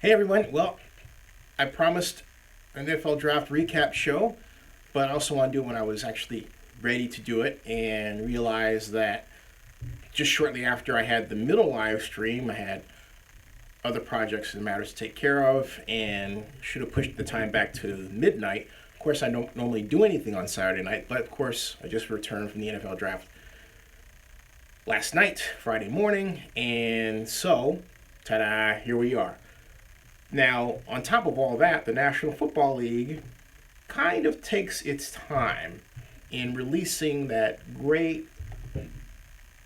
Hey everyone. Well, I promised an NFL draft recap show, but I also want to do it when I was actually ready to do it and realized that just shortly after I had the middle live stream, I had other projects and matters to take care of and should have pushed the time back to midnight. Of course, I don't normally do anything on Saturday night, but of course, I just returned from the NFL draft last night, Friday morning, and so, ta-da, here we are. Now, on top of all that, the National Football League kind of takes its time in releasing that great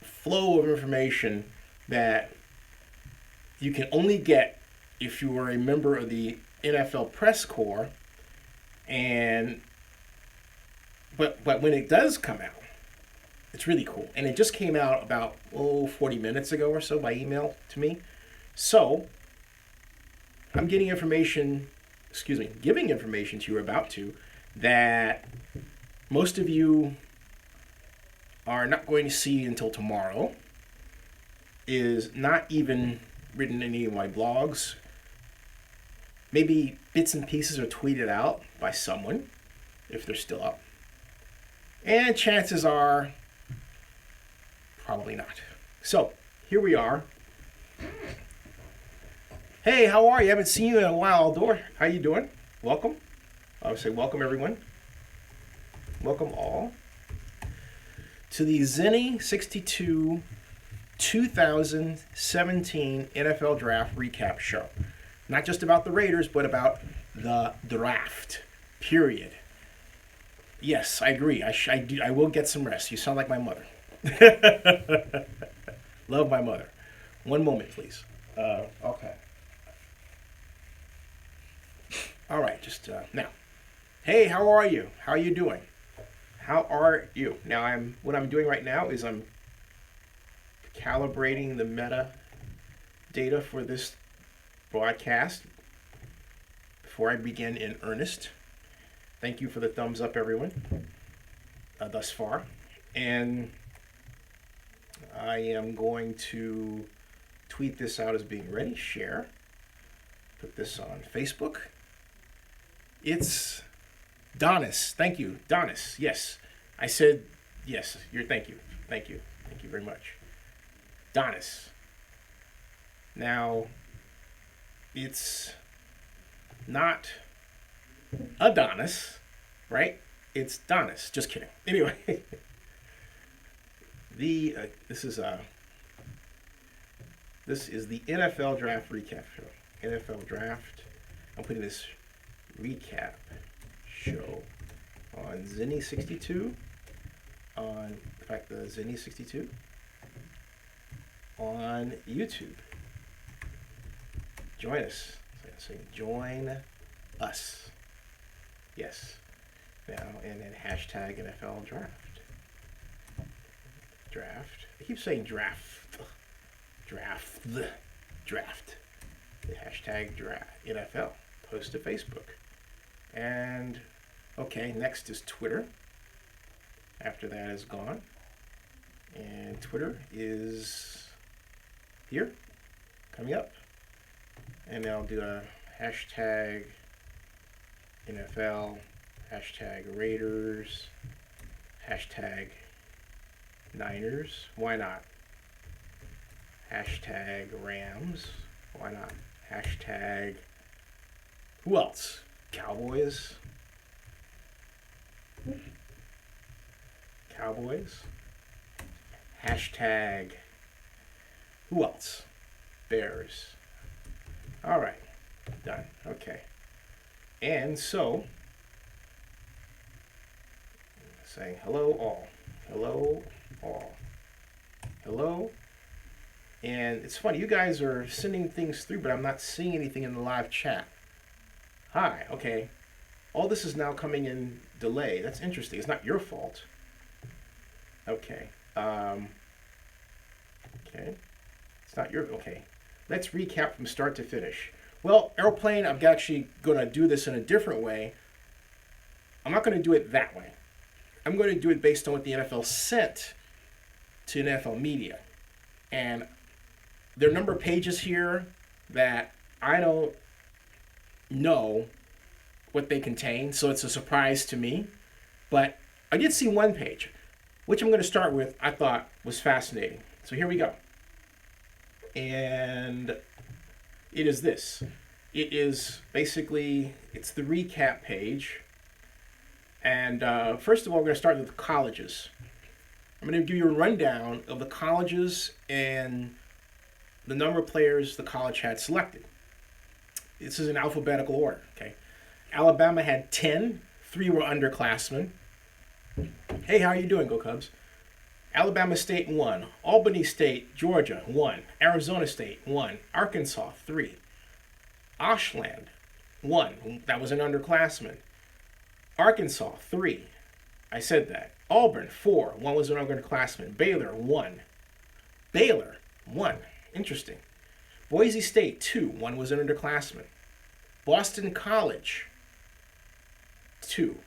flow of information that you can only get if you are a member of the NFL press corps. But when it does come out, it's really cool. And it just came out about 40 minutes ago or so by email to me. So I'm giving information to you about that most of you are not going to see until tomorrow. Is not even written in any of my blogs. Maybe bits and pieces are tweeted out by someone, if they're still up. And chances are, probably not. So, here we are. Hey, how are you? I haven't seen you in a while, Aldor. How you doing? Welcome. I would say welcome, everyone. Welcome all to the Zennie62 2017 NFL Draft Recap Show. Not just about the Raiders, but about the draft, period. Yes, I agree. I will get some rest. You sound like my mother. Love my mother. One moment, please. Okay. All right, just now. Hey, how are you? How are you doing? How are you? Now, what I'm doing right now is I'm calibrating the meta data for this broadcast before I begin in earnest. Thank you for the thumbs up, everyone, thus far. And I am going to tweet this out as being ready, share, put this on Facebook. It's Donis. Thank you, Donis. Yes, I said yes. Thank you very much, Donis. Now, it's not Adonis, right? It's Donis. Just kidding. Anyway, this is the NFL Draft Recap Show. NFL Draft. I'm putting this recap show on Zennie62, the Zennie62 on YouTube. Join us. Say join us. Yes. Now, and then hashtag NFL Draft. Draft. I keep saying draft. Draft. The hashtag draft NFL. Post to Facebook. And, okay, next is Twitter. After that is gone. And Twitter is here, coming up. And then I'll do a hashtag NFL, hashtag Raiders, hashtag Niners. Why not? Hashtag Rams. Why not? Hashtag who else? Cowboys. Hashtag who else? Bears. All right, done. Okay. And so, saying hello all. Hello all. Hello. And it's funny, you guys are sending things through, but I'm not seeing anything in the live chat. Hi, okay. All this is now coming in delay. That's interesting. It's not your fault. Okay. Okay. It's not your... Okay. Let's recap from start to finish. Well, Airplane, I'm actually going to do this in a different way. I'm not going to do it that way. I'm going to do it based on what the NFL sent to NFL media. And there are a number of pages here that I don't know what they contain, so it's a surprise to me. But I did see one page, which I'm going to start with, I thought was fascinating. So here we go. And it is this. It is basically, it's the recap page. And first of all, we're going to start with the colleges. I'm going to give you a rundown of the colleges and the number of players the college had selected. This is in alphabetical order, okay? Alabama had 10. 3 were underclassmen. Hey, how are you doing, Go Cubs? Alabama State 1. Albany State, Georgia 1. Arizona State 1. Arkansas 3. Ashland 1. That was an underclassman. Arkansas 3. I said that. Auburn 4. 1 was an underclassman. Baylor 1. Baylor 1. Interesting. Boise State 2. 1 was an underclassman. Boston College 2.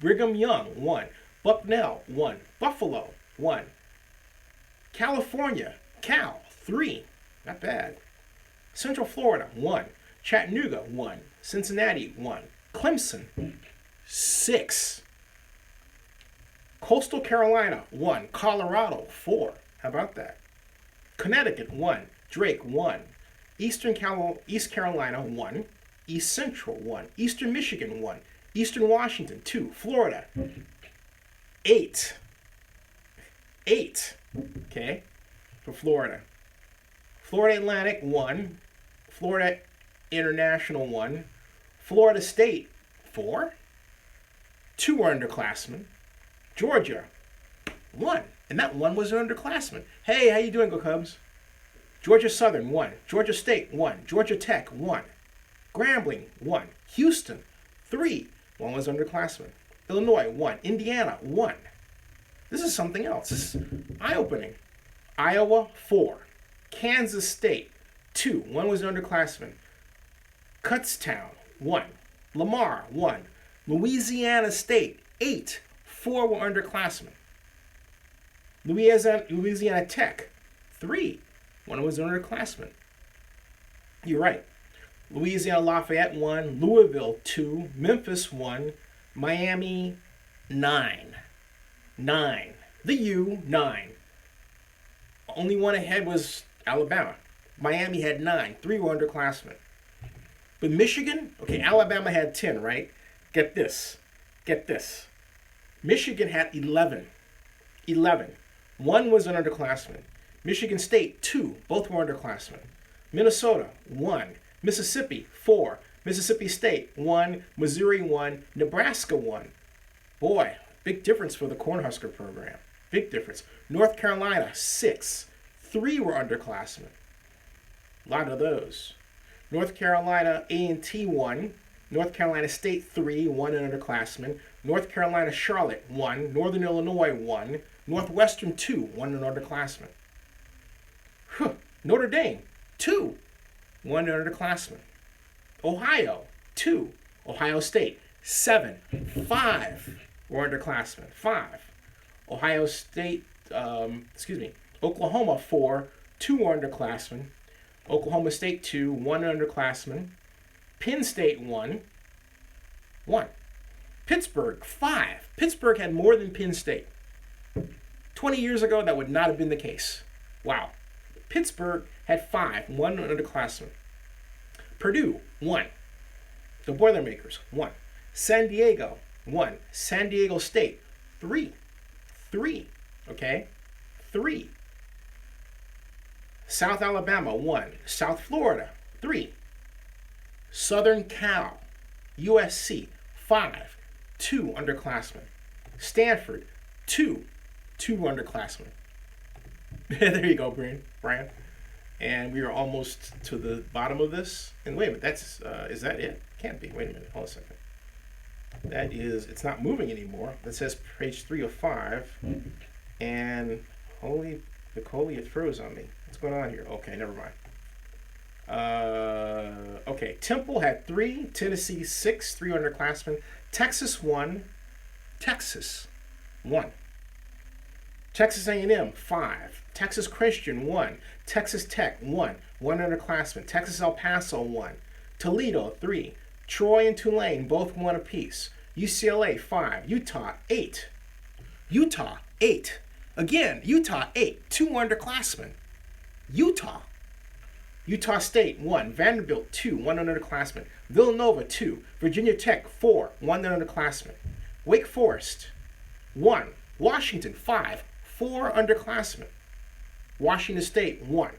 Brigham Young 1. Bucknell 1. Buffalo 1. California, Cal 3. Not bad. Central Florida 1. Chattanooga 1. Cincinnati 1. Clemson 6. Coastal Carolina 1. Colorado 4. How about that? Connecticut 1. Drake 1. East Carolina 1. East Central 1. Eastern Michigan 1. Eastern Washington 2. Florida 8. 8. Okay, for Florida. Florida Atlantic 1. Florida International 1. Florida State 4. 2 were underclassmen. Georgia 1. And that 1 was an underclassman. Hey, how you doing, Go Cubs? Georgia Southern 1. Georgia State 1. Georgia Tech 1. Grambling 1. Houston 3. 1 was underclassman. Illinois 1. Indiana 1. This is something else. This is eye-opening. Iowa 4. Kansas State 2. 1 was an underclassman. Kutztown 1. Lamar 1. Louisiana State 8. 4 were underclassmen. Louisiana Tech 3. 1 was an underclassman. You're right. Louisiana Lafayette 1. Louisville 2. Memphis 1. Miami 9. 9. The U 9. Only one ahead was Alabama. Miami had 9. 3 were underclassmen. But Michigan, okay, Alabama had 10, right? Get this. Get this. Michigan had 11. 11. 1 was an underclassman. Michigan State, 2. Both were underclassmen. Minnesota, 1. Mississippi, 4. Mississippi State, 1. Missouri, 1. Nebraska, 1. Boy, big difference for the Cornhusker program. Big difference. North Carolina, 6. 3 were underclassmen. A lot of those. North Carolina A&T 1. North Carolina State 3, 1 an underclassman. North Carolina Charlotte 1. Northern Illinois 1. Northwestern 2, 1 an underclassman. Notre Dame 2, 1 an underclassman. Ohio 2. Ohio State 7. 5 were underclassmen. 5. Ohio State, Oklahoma 4. 2 were underclassmen. Oklahoma State 2, 1 underclassman. Penn State 1. 1. Pittsburgh 5. Pittsburgh had more than Penn State. 20 years ago, that would not have been the case. Wow. Pittsburgh had 5, 1 underclassman. Purdue 1. The Boilermakers 1. San Diego 1. San Diego State 3. 3. Okay? 3. South Alabama 1. South Florida 3. Southern Cal, USC 5. 2 underclassmen. Stanford 2. 2 underclassmen. There you go, Brian. And we are almost to the bottom of this. And wait a minute, that's is that it? Can't be. Wait a minute. Hold a second. That is, it's not moving anymore. It says page 3 of 5. And holy Nicole, it froze on me. What's going on here? Okay, never mind. Okay, Temple had 3. Tennessee 6. 3 underclassmen. Texas 1. Texas 1. Texas A&M 5. Texas Christian 1. Texas Tech 1. 1 underclassman. Texas El Paso 1. Toledo, 3. Troy and Tulane, both 1 apiece. UCLA, 5. Utah, 8. Utah, 8. Again, Utah, 8. 2 underclassmen. Utah. Utah State, 1. Vanderbilt, 2. 1 underclassman. Villanova, 2. Virginia Tech, 4. 1 underclassman. Wake Forest, 1. Washington, 5. 4 underclassmen. Washington State, 1.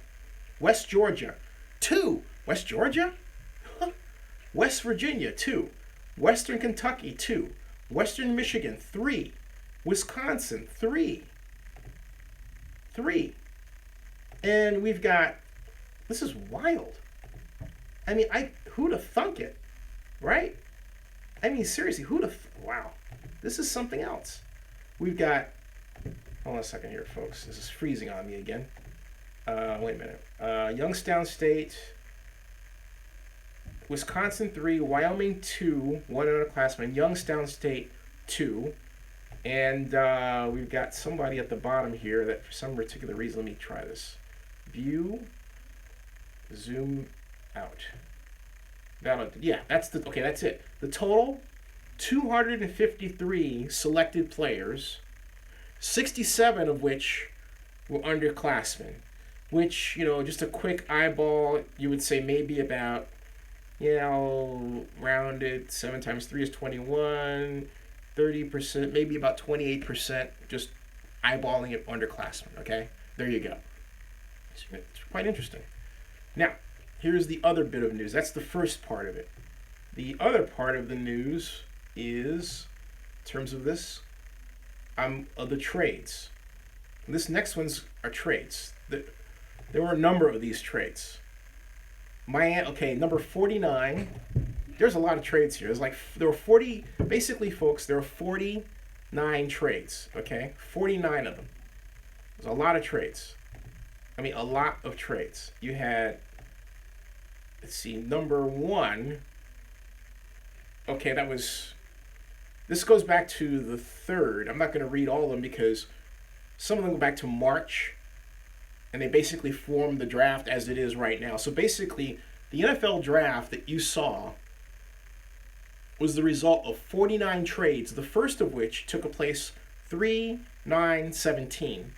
West Georgia, 2. West Georgia? West Virginia, 2. Western Kentucky, 2. Western Michigan, 3. Wisconsin, 3. 3. And we've got, this is wild. I mean, who'd have thunk it, right? I mean, seriously, wow. This is something else. We've got, hold on a second here, folks. This is freezing on me again. Wait a minute. Youngstown State, Wisconsin, 3. Wyoming, 2. 1 underclassman. Youngstown State, 2. And we've got somebody at the bottom here that for some particular reason, let me try this. View, zoom out. Yeah, that's it. The total, 253 selected players, 67 of which were underclassmen, which, just a quick eyeball, you would say maybe about, rounded, 7 times 3 is 21, 30%, maybe about 28%, just eyeballing it underclassmen, okay? There you go. It's quite interesting. Now, here's the other bit of news. That's the first part of it. The other part of the news is, in terms of this, of the trades. And this next one's are trades. There were a number of these trades. Number 49. There's a lot of trades here. There were 40, basically, folks, there were 49 trades, okay? 49 of them. There's a lot of trades. I mean, a lot of trades. You had, let's see, number 1. Okay, this goes back to the 3rd. I'm not going to read all of them because some of them go back to March, and they basically form the draft as it is right now. So basically, the NFL draft that you saw was the result of 49 trades, the first of which took place 3/9/17.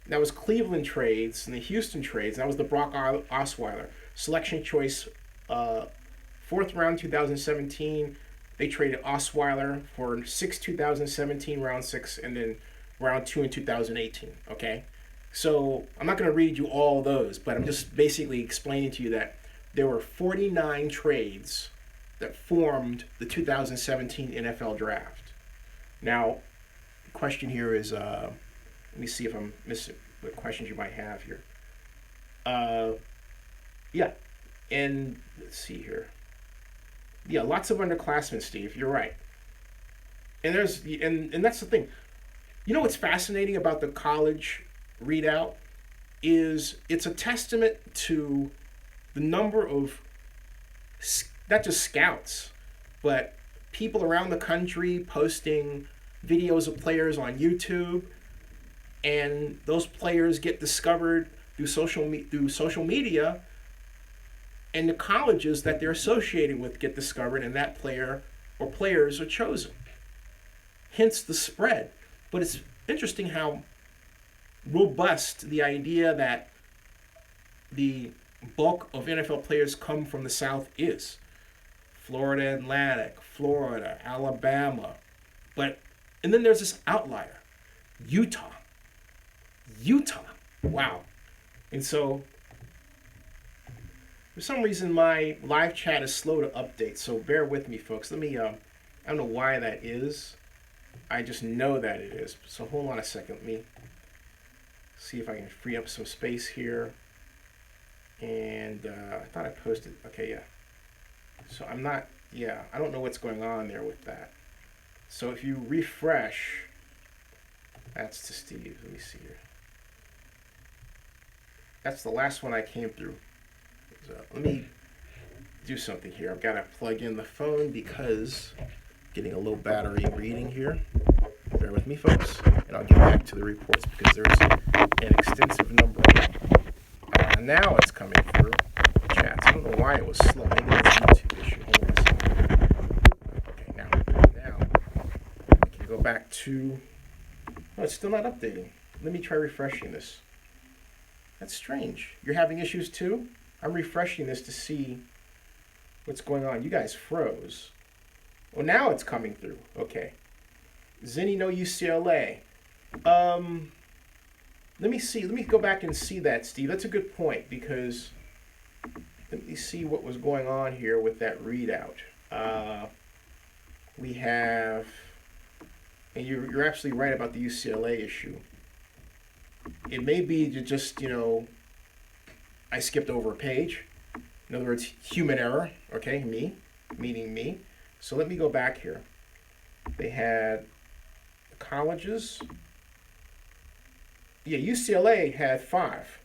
That was Cleveland trades and the Houston trades. That was the Brock Osweiler selection choice, 4th round 2017. They traded Osweiler for 6 2017, round 6, and then round 2 in 2018. Okay, so I'm not going to read you all those, but I'm just basically explaining to you that there were 49 trades that formed the 2017 NFL draft. Now, the question here is, let me see if I'm missing what questions you might have here. Yeah, and let's see here. Yeah, lots of underclassmen, Steve. You're right. And that's the thing. You know what's fascinating about the college readout is it's a testament to the number of not just scouts, but people around the country posting videos of players on YouTube, and those players get discovered through social media, and the colleges that they're associated with get discovered, and that player or players are chosen. Hence the spread. But it's interesting how robust the idea that the bulk of NFL players come from the South is. Florida Atlantic, Florida, Alabama. And then there's this outlier, Utah. Wow. And so, for some reason, my live chat is slow to update, so bear with me, folks. I don't know why that is. I just know that it is. So hold on a second. Let me see if I can free up some space here. And I thought I posted. Okay, yeah. So I don't know what's going on there with that. So if you refresh, that's to Steve. Let me see here. That's the last one I came through. So let me do something here. I've got to plug in the phone because I'm getting a low battery reading here. Bear with me, folks, and I'll get back to the reports because there's an extensive number of them. Now it's coming through chats. I don't know why it was slow. Maybe it's YouTube. back to, oh, it's still not updating. Let me try refreshing this. That's strange. You're having issues too? I'm refreshing this to see what's going on. You guys froze. Well, now it's coming through. Okay. Zennie no UCLA. Let me see. Let me go back and see that, Steve. That's a good point, because let me see what was going on here with that readout. We have, and you're absolutely right about the UCLA issue. It may be just, I skipped over a page. In other words, human error. Okay, meaning me. So let me go back here. They had colleges. Yeah, UCLA had 5.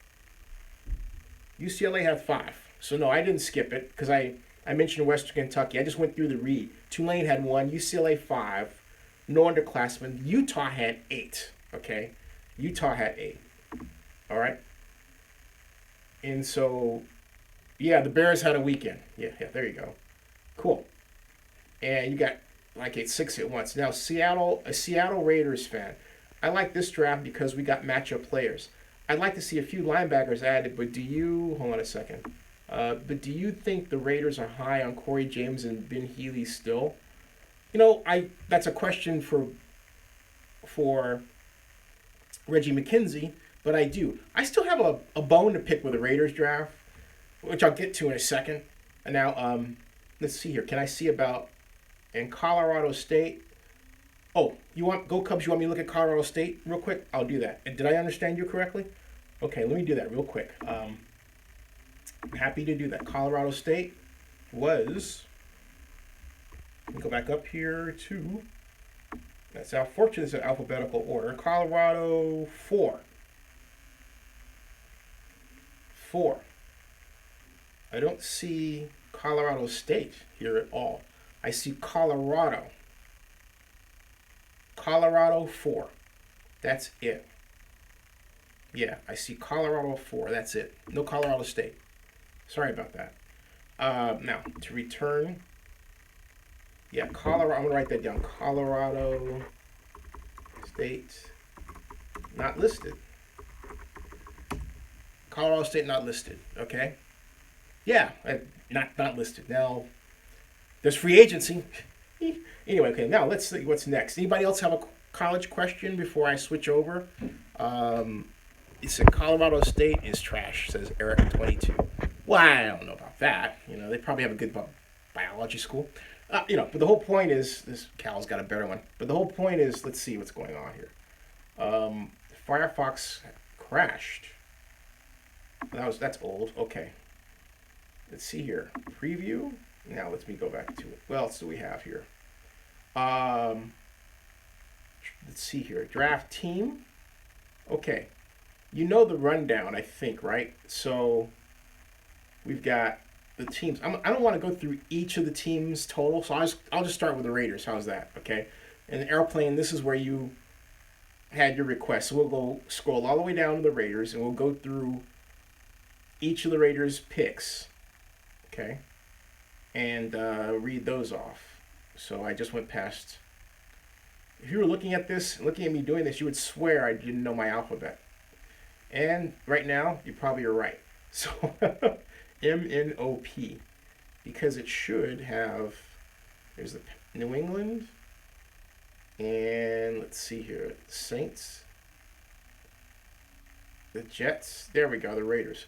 UCLA had 5. So no, I didn't skip it because I mentioned Western Kentucky. I just went through the read. Tulane had 1, UCLA 5, no underclassmen. Utah had 8. Okay, Utah had 8. All right. And so, yeah, the Bears had a weekend. Yeah, there you go. Cool. And you got like 6 at once. Now, a Seattle Raiders fan. I like this draft because we got matchup players. I'd like to see a few linebackers added, but hold on a second. But do you think the Raiders are high on Corey James and Ben Healy still? That's a question for Reggie McKenzie, but I do. I still have a bone to pick with the Raiders draft, which I'll get to in a second. And now, let's see here. Can I see about in Colorado State? Oh, go Cubs, you want me to look at Colorado State real quick? I'll do that. Did I understand you correctly? Okay, let me do that real quick. Happy to do that. Colorado State was, let me go back up here to, that's how fortunate it's in alphabetical order. Colorado 4. I don't see Colorado State here at all. I see Colorado. Colorado 4. That's it. Yeah, I see Colorado 4. That's it. No Colorado State. Sorry about that. Now, to return. Yeah, Colorado. I'm going to write that down. Colorado State not listed. Colorado State not listed. Okay. Yeah, not listed. Now, there's free agency. Anyway, okay, now let's see what's next. Anybody else have a college question before I switch over? It said Colorado State is trash, says Eric22. Well, I don't know about that. They probably have a good biology school. But the whole point is, this Cal's got a better one. But the whole point is, let's see what's going on here. Firefox crashed. That's old. Okay. Let's see here. Preview. Now let me go back to it. What else do we have here? Let's see here. Draft team. Okay. You know the rundown, I think, right? So we've got the teams. I don't want to go through each of the teams total, so I'll just start with the Raiders. How's that? Okay. And the airplane, this is where you had your request. So we'll go scroll all the way down to the Raiders, and we'll go through each of the Raiders' picks. Okay. And read those off. So I just went past. If you were looking at me doing this, you would swear I didn't know my alphabet. And right now, you probably are right. So MNOP, because it should have. There's the New England, and let's see here, the Saints, the Jets. There we go, the Raiders.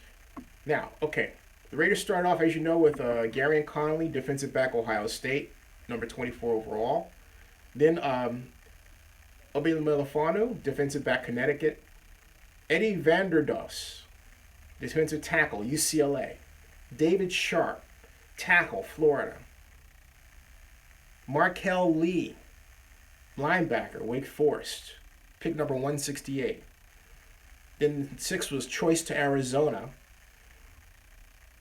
Now, okay. The Raiders start off, as you know, with Gary Connolly, defensive back, Ohio State, number 24 overall. Then Obi Melifonwu, defensive back, Connecticut. Eddie Vanderdoes, defensive tackle, UCLA. David Sharp, tackle, Florida. Markel Lee, linebacker, Wake Forest, pick number 168. Then 6 was choice to Arizona.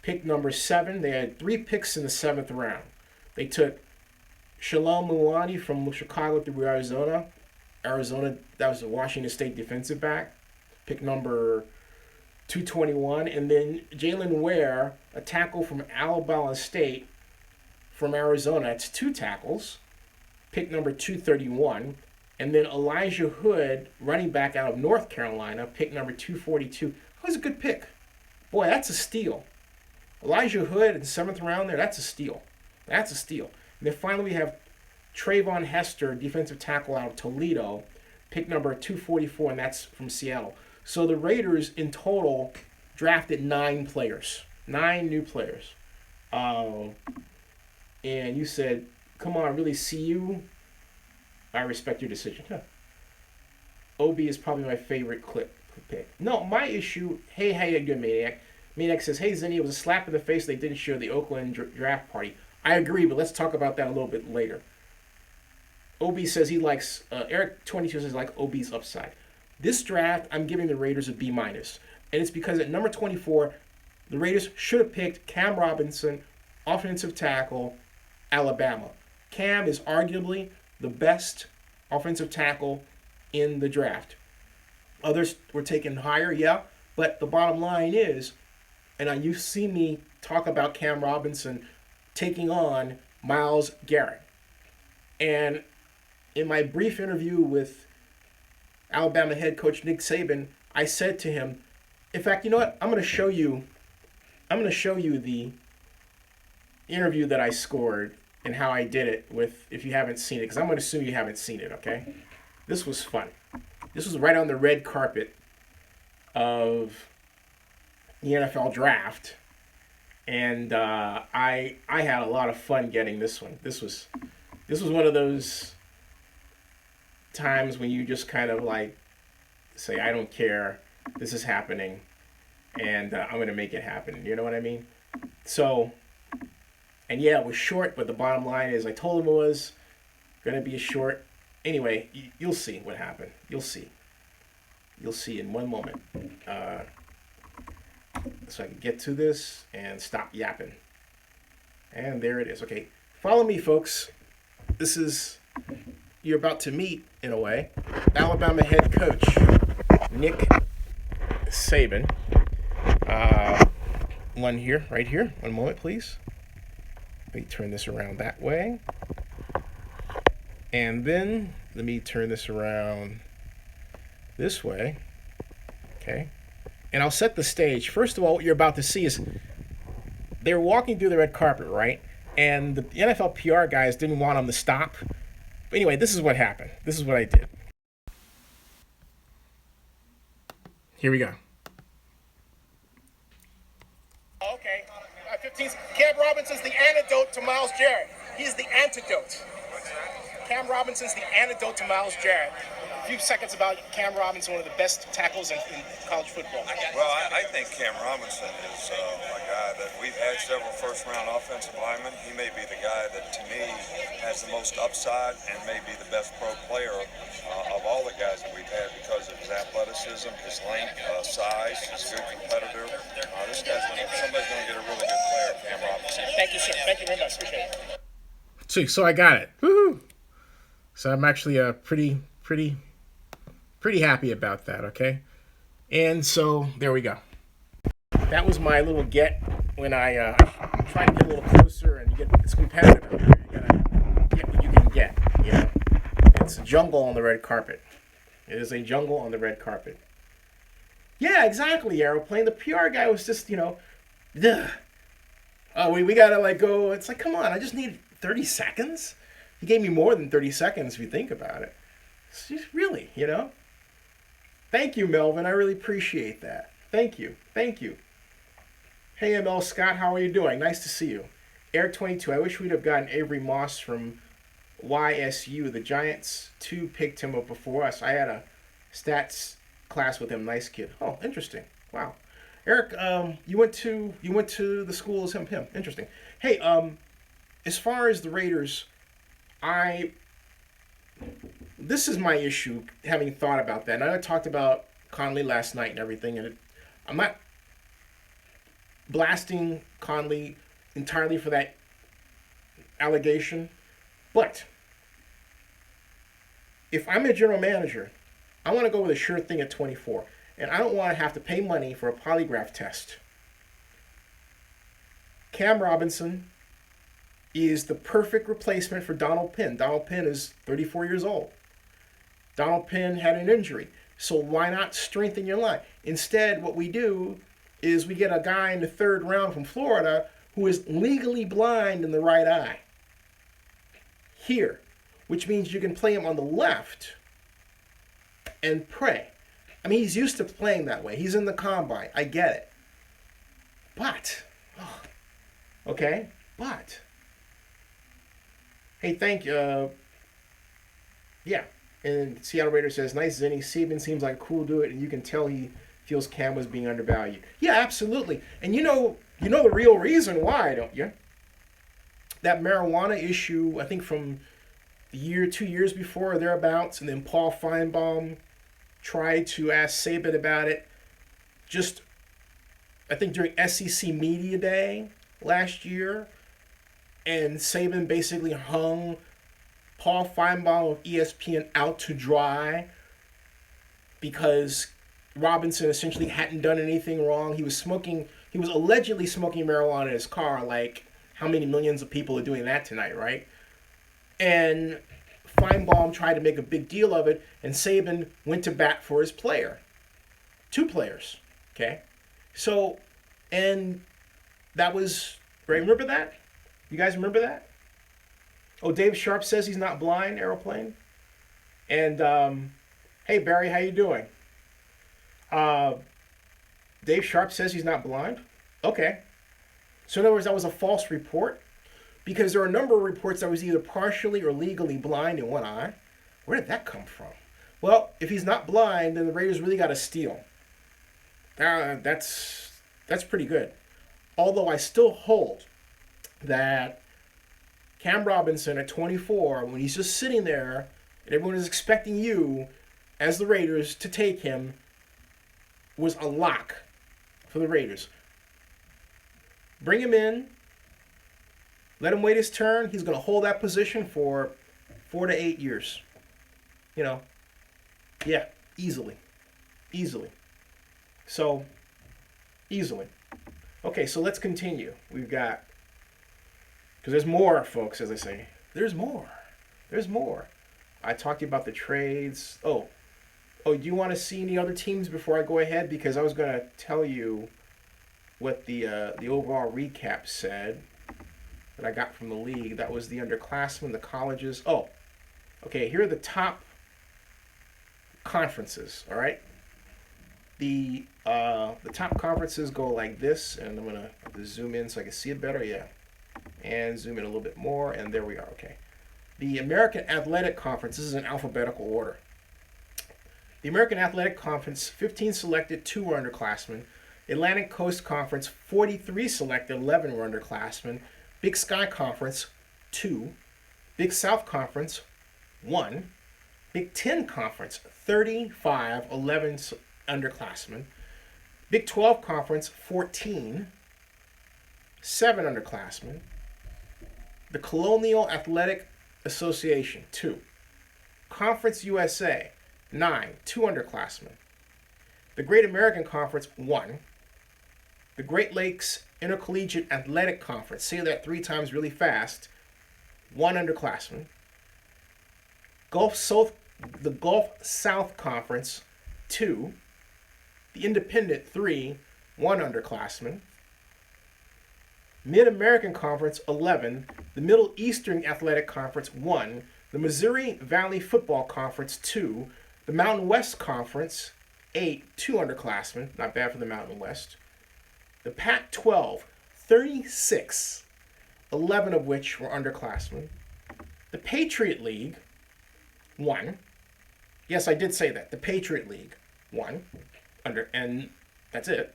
Pick number 7, they had 3 picks in the 7th round. They took Shalom Luani from Chicago through Arizona. That was a Washington State defensive back. Pick number 221. And then Jalen Ware, a tackle from Alabama State from Arizona. It's 2 tackles. Pick number 231. And then Elijah Hood, running back out of North Carolina, pick number 242. That was a good pick. Boy, that's a steal. Elijah Hood in the 7th round there, that's a steal. That's a steal. And then finally we have Trayvon Hester, defensive tackle out of Toledo, pick number 244, and that's from Seattle. So the Raiders in total drafted 9 players. 9 new players. And you said, come on, really see you? I respect your decision. Huh. OB is probably my favorite clip pick. No, my issue, hey, how you doing, Maniac? Maniac says, hey, Zennie, it was a slap in the face they didn't show the Oakland draft party. I agree, but let's talk about that a little bit later. OB says he likes, Eric22 says he likes OB's upside. This draft, I'm giving the Raiders a B-. And it's because at number 24, the Raiders should have picked Cam Robinson, offensive tackle, Alabama. Cam is arguably the best offensive tackle in the draft. Others were taken higher, yeah, but the bottom line is, and you've seen me talk about Cam Robinson taking on Myles Garrett. And in my brief interview with Alabama head coach Nick Saban, I said to him, in fact, you know what? I'm going to show you the interview that I scored and how I did it with, if you haven't seen it, because I'm going to assume you haven't seen it, okay? This was fun. This was right on the red carpet of the NFL draft, and I had a lot of fun getting this one. This was one of those times when you just kind of like say, I don't care, this is happening, and I'm going to make it happen. You know what I mean? So, and yeah, it was short, but the bottom line is I told him it was going to be a short. Anyway, you'll see what happened. You'll see. You'll see in one moment. So I can get to this and stop yapping. And there it is. Okay, follow me, folks. This is, you're about to meet, in a way, Alabama head coach Nick Saban. One here, right here. One moment, please. Let me turn this around that way. And then let me turn this around this way. Okay. And I'll set the stage. First of all, what you're about to see is they're walking through the red carpet, right? And the NFL PR guys didn't want them to stop. But anyway, this is what happened. This is what I did. Here we go. Okay. 15. Cam Robinson's the antidote to Myles Garrett. He's the antidote. Cam Robinson's the antidote to Myles Garrett. A few seconds about Cam Robinson, one of the best tackles in college football. Well, I think Cam Robinson is a guy that we've had several first-round offensive linemen. He may be the guy that, to me, has the most upside and may be the best pro player of all the guys that we've had because of his athleticism, his length, size. He's a good competitor. This guy's somebody's going to get a really good player, Cam Robinson. Thank you, sir. Thank you very much. Appreciate it. So I got it. Woohoo! So I'm actually pretty happy about that, okay? And so there we go. That was my little get when I'm trying to get a little closer, and it's competitive out there. You gotta get what you can get, you know? It's a jungle on the red carpet. It is a jungle on the red carpet. Yeah, exactly, Arrow. Playing the PR guy was just, ugh. Oh, we gotta like go. It's like, come on, I just need 30 seconds. He gave me more than 30 seconds if you think about it. It's just really, Thank you, Melvin. I really appreciate that. Thank you. Thank you. Hey, ML Scott, how are you doing? Nice to see you. Eric22, I wish we'd have gotten Avery Moss from YSU. The Giants, too, picked him up before us. I had a stats class with him. Nice kid. Oh, interesting. Wow. Eric, you went to the school as him. Interesting. Hey, as far as the Raiders, this is my issue, having thought about that. And I talked about Conley last night and everything, and I'm not blasting Conley entirely for that allegation, but if I'm a general manager, I want to go with a sure thing at 24, and I don't want to have to pay money for a polygraph test. Cam Robinson is the perfect replacement for Donald Penn. Donald Penn is 34 years old. Donald Penn had an injury. So why not strengthen your line? Instead, what we do is we get a guy in the third round from Florida who is legally blind in the right eye. Here, which means you can play him on the left and pray. I mean, he's used to playing that way. He's in the combine. I get it. But, okay, but, hey, thank you. Yeah, and Seattle Raider says, nice, Zenny. Saban seems like a cool dude, and you can tell he feels Cam was being undervalued. Yeah, absolutely. And you know the real reason why, don't you? That marijuana issue, I think from the year, 2 years before or thereabouts, and then Paul Feinbaum tried to ask Saban about it just, I think, during SEC Media Day last year, and Saban basically hung Paul Feinbaum of ESPN out to dry because Robinson essentially hadn't done anything wrong. He was allegedly smoking marijuana in his car, like how many millions of people are doing that tonight, right? And Feinbaum tried to make a big deal of it, and Saban went to bat for his player. 2 players, okay? So, and that was, right, remember that? You guys remember that? Oh, Dave Sharp says he's not blind, Aeroplane. And, hey, Barry, how you doing? Dave Sharp says he's not blind? Okay. So in other words, that was a false report? Because there are a number of reports that was either partially or legally blind in one eye. Where did that come from? Well, if he's not blind, then the Raiders really got to steal. That's pretty good. Although I still hold that Cam Robinson at 24, when he's just sitting there and everyone is expecting you, as the Raiders, to take him, was a lock for the Raiders. Bring him in. Let him wait his turn. He's going to hold that position for 4 to 8 years. You know, yeah, easily. So, easily. Okay, so let's continue. We've got, because there's more, folks, as I say. There's more. I talked to you about the trades. Oh, do you want to see any other teams before I go ahead? Because I was going to tell you what the overall recap said that I got from the league. That was the underclassmen, the colleges. Oh, okay, here are the top conferences, all right? The top conferences go like this, and I'm going to zoom in so I can see it better, yeah. And zoom in a little bit more, and there we are, okay. The American Athletic Conference, this is in alphabetical order. The American Athletic Conference, 15 selected, 2 were underclassmen. Atlantic Coast Conference, 43 selected, 11 were underclassmen. Big Sky Conference, 2. Big South Conference, 1. Big Ten Conference, 35, 11 underclassmen. Big 12 Conference, 14, 7 underclassmen. The Colonial Athletic Association, 2. Conference USA, 9, 2 underclassmen. The Great American Conference, 1. The Great Lakes Intercollegiate Athletic Conference, say that 3 times really fast, 1 underclassman. The Gulf South Conference, 2. The Independent, 3, 1 underclassman. Mid-American Conference, 11. The Middle Eastern Athletic Conference, 1. The Missouri Valley Football Conference, 2. The Mountain West Conference, 8, 2 underclassmen. Not bad for the Mountain West. The Pac-12, 36, 11 of which were underclassmen. The Patriot League, 1. Yes, I did say that. The Patriot League, 1. And that's it.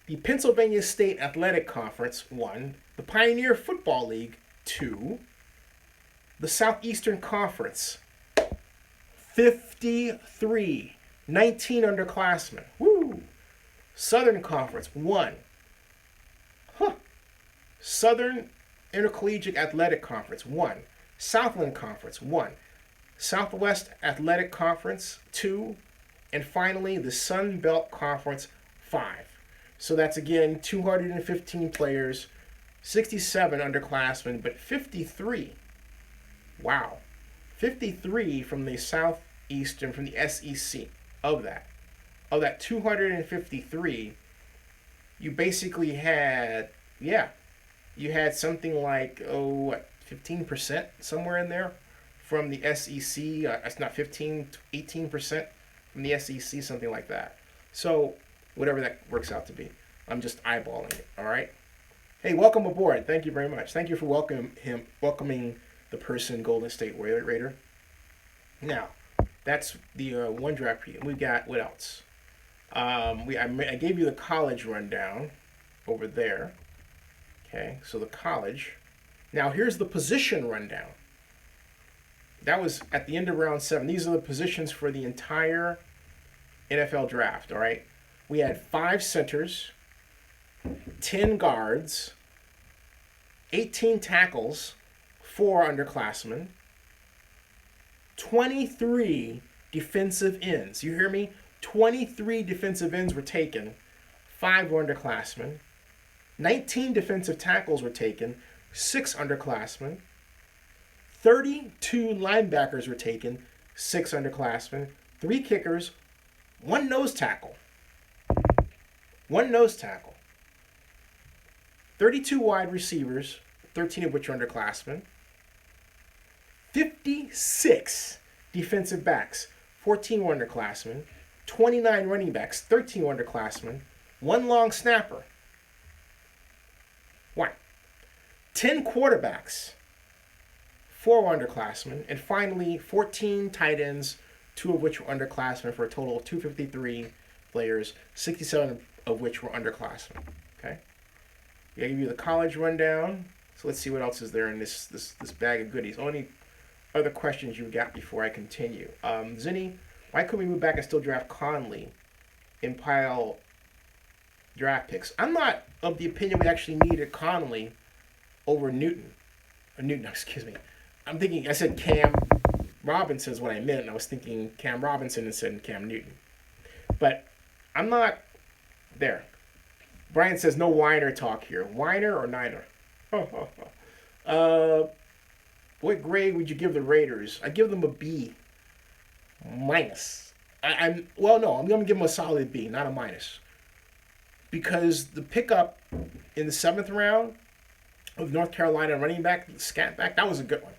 The Pennsylvania State Athletic Conference, 1. The Pioneer Football League, 2. The Southeastern Conference, 53, 19 underclassmen. Woo! Southern Conference, 1. Southern Intercollegiate Athletic Conference, 1. Southland Conference, 1. Southwest Athletic Conference, 2. And finally, the Sun Belt Conference, 5. So that's, again, 215 players, 67 underclassmen, but 53. Wow. 53 from the Eastern from the SEC. Of that 253, you basically had, yeah, you had something like, 15% somewhere in there from the SEC. It's not 15, 18% from the SEC, something like that. So whatever that works out to be, I'm just eyeballing it. All right. Hey, welcome aboard. Thank you very much. Thank you for welcoming the person, Golden State Raider. Now, that's the one draft preview. We've got what else? I gave you the college rundown over there. Okay, so the college. Now here's the position rundown. That was at the end of round 7. These are the positions for the entire NFL draft. All right, we had 5 centers, 10 guards, 18 tackles, 4 underclassmen, 23 defensive ends. You hear me? 23 defensive ends were taken, 5 were underclassmen, 19 defensive tackles were taken, 6 underclassmen, 32 linebackers were taken, 6 underclassmen, 3 kickers, 1 nose tackle. 32 wide receivers, 13 of which are underclassmen, 56 defensive backs, 14 were underclassmen, 29 running backs, 13 underclassmen, 1 long snapper. Why? 10 quarterbacks, 4 underclassmen, and finally 14 tight ends, 2 of which were underclassmen, for a total of 253 players, 67 of which were underclassmen. Okay? I give you the college rundown. So let's see what else is there in this bag of goodies. Any other questions you got before I continue? Zenny, why couldn't we move back and still draft Conley and pile draft picks? I'm not of the opinion we actually needed Conley over Newton. Excuse me. I'm thinking, I said Cam Robinson is what I meant, and I was thinking Cam Robinson instead of Cam Newton. But I'm not there. Brian says no whiner talk here. Whiner or Niner? What grade would you give the Raiders? I give them a B minus. I'm going to give them a solid B, not a minus. Because the pickup in the 7th round of North Carolina running back, scat back, that was a good one.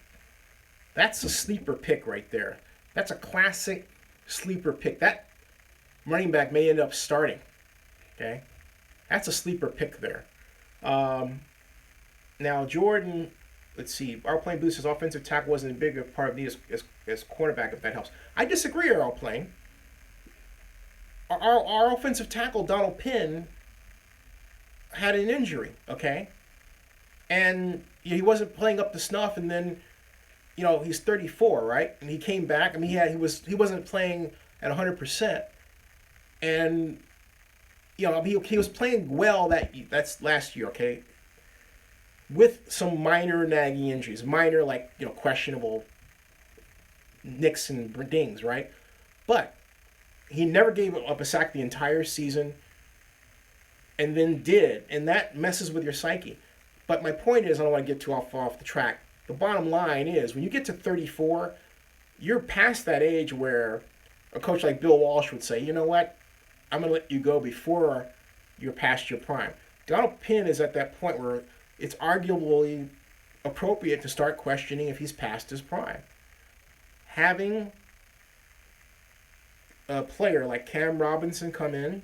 That's a sleeper pick right there. That's a classic sleeper pick. That running back may end up starting. Okay? That's a sleeper pick there. Now, Jordan, let's see. Our playing Blue says offensive tackle wasn't a bigger part of me as cornerback, if that helps. I disagree, our playing. Our offensive tackle, Donald Penn, had an injury, okay? And he wasn't playing up to snuff, and then, he's 34, right? And he came back. I mean, he wasn't playing at 100%. And, he was playing well that's last year, okay? With some minor nagging injuries. Minor, questionable nicks and dings, right? But he never gave up a sack the entire season, and then did. And that messes with your psyche. But my point is, I don't want to get too off the track. The bottom line is, when you get to 34, you're past that age where a coach like Bill Walsh would say, you know what, I'm going to let you go before you're past your prime. Donald Penn is at that point where it's arguably appropriate to start questioning if he's past his prime. Having a player like Cam Robinson come in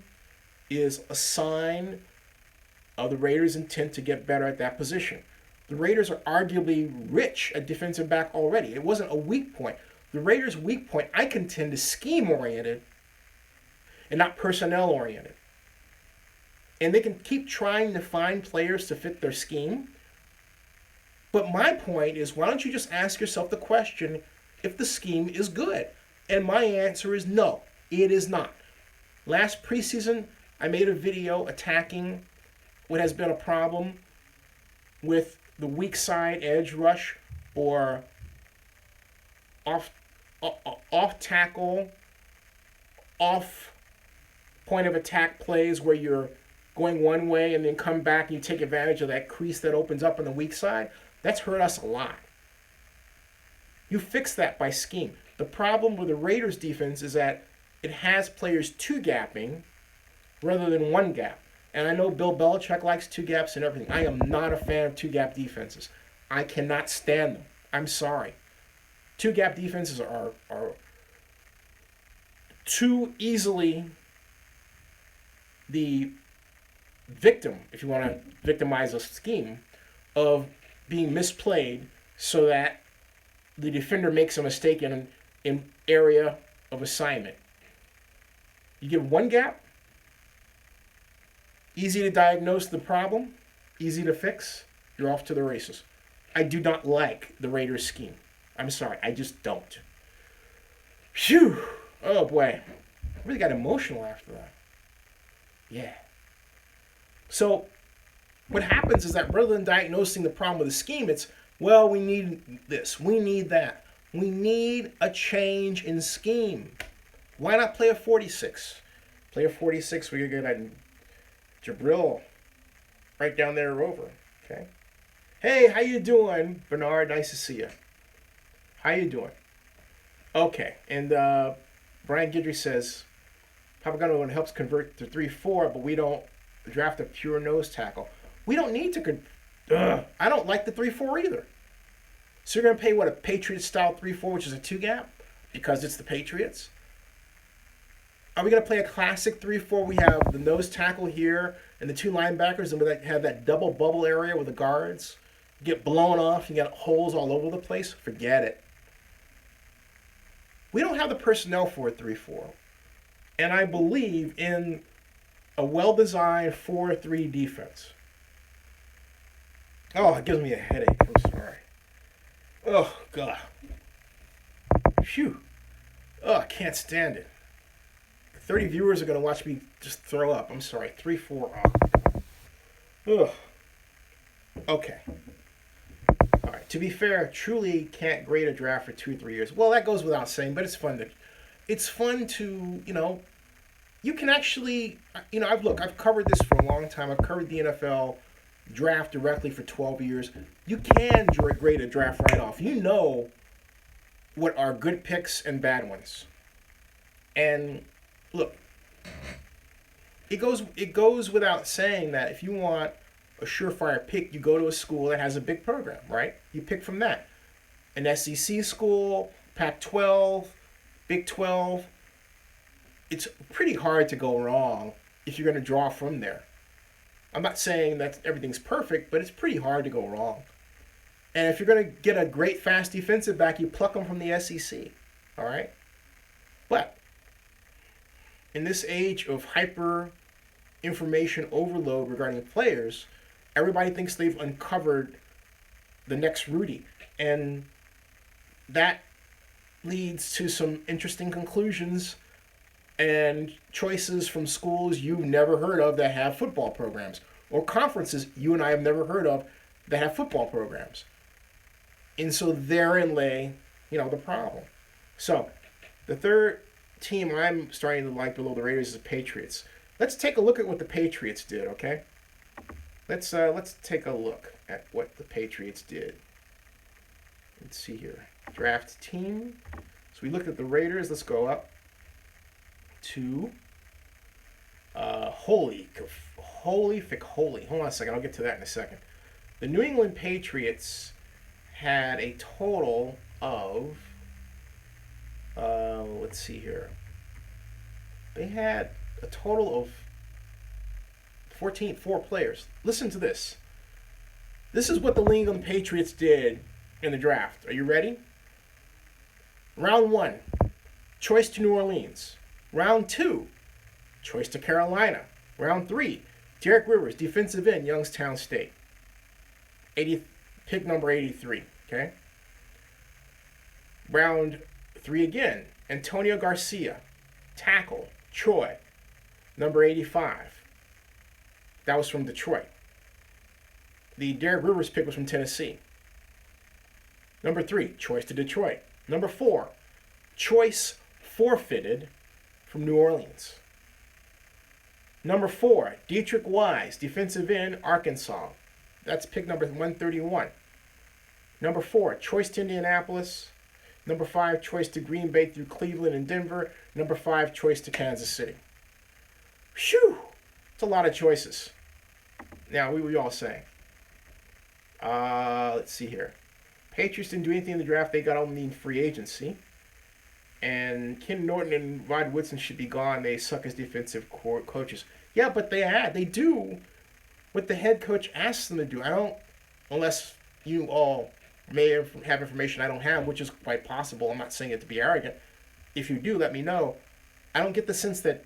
is a sign of the Raiders' intent to get better at that position. The Raiders are arguably rich at defensive back already. It wasn't a weak point. The Raiders' weak point, I contend, is scheme-oriented and not personnel-oriented. And they can keep trying to find players to fit their scheme. But my point is, why don't you just ask yourself the question if the scheme is good? And my answer is no, it is not. Last preseason, I made a video attacking what has been a problem with the weak side edge rush or off tackle, off point of attack plays where you're going one way and then come back and you take advantage of that crease that opens up on the weak side. That's hurt us a lot. You fix that by scheme. The problem with the Raiders defense is that it has players two-gapping rather than one gap. And I know Bill Belichick likes two gaps and everything. I am not a fan of two-gap defenses. I cannot stand them. I'm sorry. Two-gap defenses are too easily the victim, if you want to victimize a scheme, of being misplayed so that the defender makes a mistake in area of assignment. You give one gap, easy to diagnose the problem, easy to fix, you're off to the races. I do not like the Raiders scheme. I'm sorry, I just don't. Phew! Oh boy. I really got emotional after that. Yeah. So, what happens is that rather than diagnosing the problem with the scheme, it's, well, we need this, we need that. We need a change in scheme. Why not play a 46? Play a 46, we could get a Jabril right down there over. Okay. Hey, how you doing, Bernard? Nice to see you. How you doing? Okay, and Brian Guidry says, Papa Gunner helps convert to 3-4, but we don't draft a pure nose tackle. We don't need to. I don't like the 3-4 either. So you're going to pay, what, a Patriots-style 3-4, which is a two-gap, because it's the Patriots? Are we going to play a classic 3-4? We have the nose tackle here and the two linebackers, and we have that double bubble area with the guards. You get blown off, you get holes all over the place. Forget it. We don't have the personnel for a 3-4. And I believe in a well-designed 4-3 defense. Oh, it gives me a headache. I'm sorry. Oh, God. Phew. Oh, I can't stand it. 30 viewers are going to watch me just throw up. I'm sorry. 3-4. Oh. Ugh. Okay. All right. To be fair, truly can't grade a draft for 2-3 years. Well, that goes without saying, but it's fun to, you can actually, I've covered this for a long time. I've covered the NFL draft directly for 12 years. You can grade a draft right off. You know what are good picks and bad ones. And look, it goes without saying that if you want a surefire pick, you go to a school that has a big program, right? You pick from that. An SEC school, Pac-12, Big 12. It's pretty hard to go wrong if you're going to draw from there. I'm not saying that everything's perfect, but it's pretty hard to go wrong. And if you're going to get a great fast defensive back, you pluck them from the SEC. All right? But in this age of hyper information overload regarding players, everybody thinks they've uncovered the next Rudy. And that leads to some interesting conclusions and choices from schools you've never heard of that have football programs, or conferences you and I have never heard of that have football programs. And so therein lay, the problem. So the third team I'm starting to like below the Raiders is the Patriots. Let's take a look at what the Patriots did, okay? Let's take a look at what the Patriots did. Let's see here. Draft team. So we looked at the Raiders. Let's go up to holy. Hold on a second. I'll get to that in a second. The New England Patriots had a total of let's see here. They had a total of 4 players. Listen to this. This is what the New England Patriots did in the draft. Are you ready? Round 1, choice to New Orleans. Round 2, choice to Carolina. Round 3, Derek Rivers, defensive end, Youngstown State. Pick number 83, okay? Round 3 again, Antonio Garcia, tackle, Troy, number 85. That was from Detroit. The Derek Rivers pick was from Tennessee. Number 3, choice to Detroit. Number 4, choice forfeited from New Orleans. Number 4, Dietrich Wise, defensive end, Arkansas. That's pick number 131. Number 4, choice to Indianapolis. Number 5 choice to Green Bay through Cleveland and Denver. Number 5 choice to Kansas City. Phew! It's a lot of choices. Now, we all saying? Let's see here. Patriots didn't do anything in the draft. They got only in free agency. And Ken Norton and Rod Woodson should be gone. They suck as defensive coaches. Yeah, but they do what the head coach asks them to do. I don't, unless you all may have information I don't have, which is quite possible. I'm not saying it to be arrogant. If you do, let me know. I don't get the sense that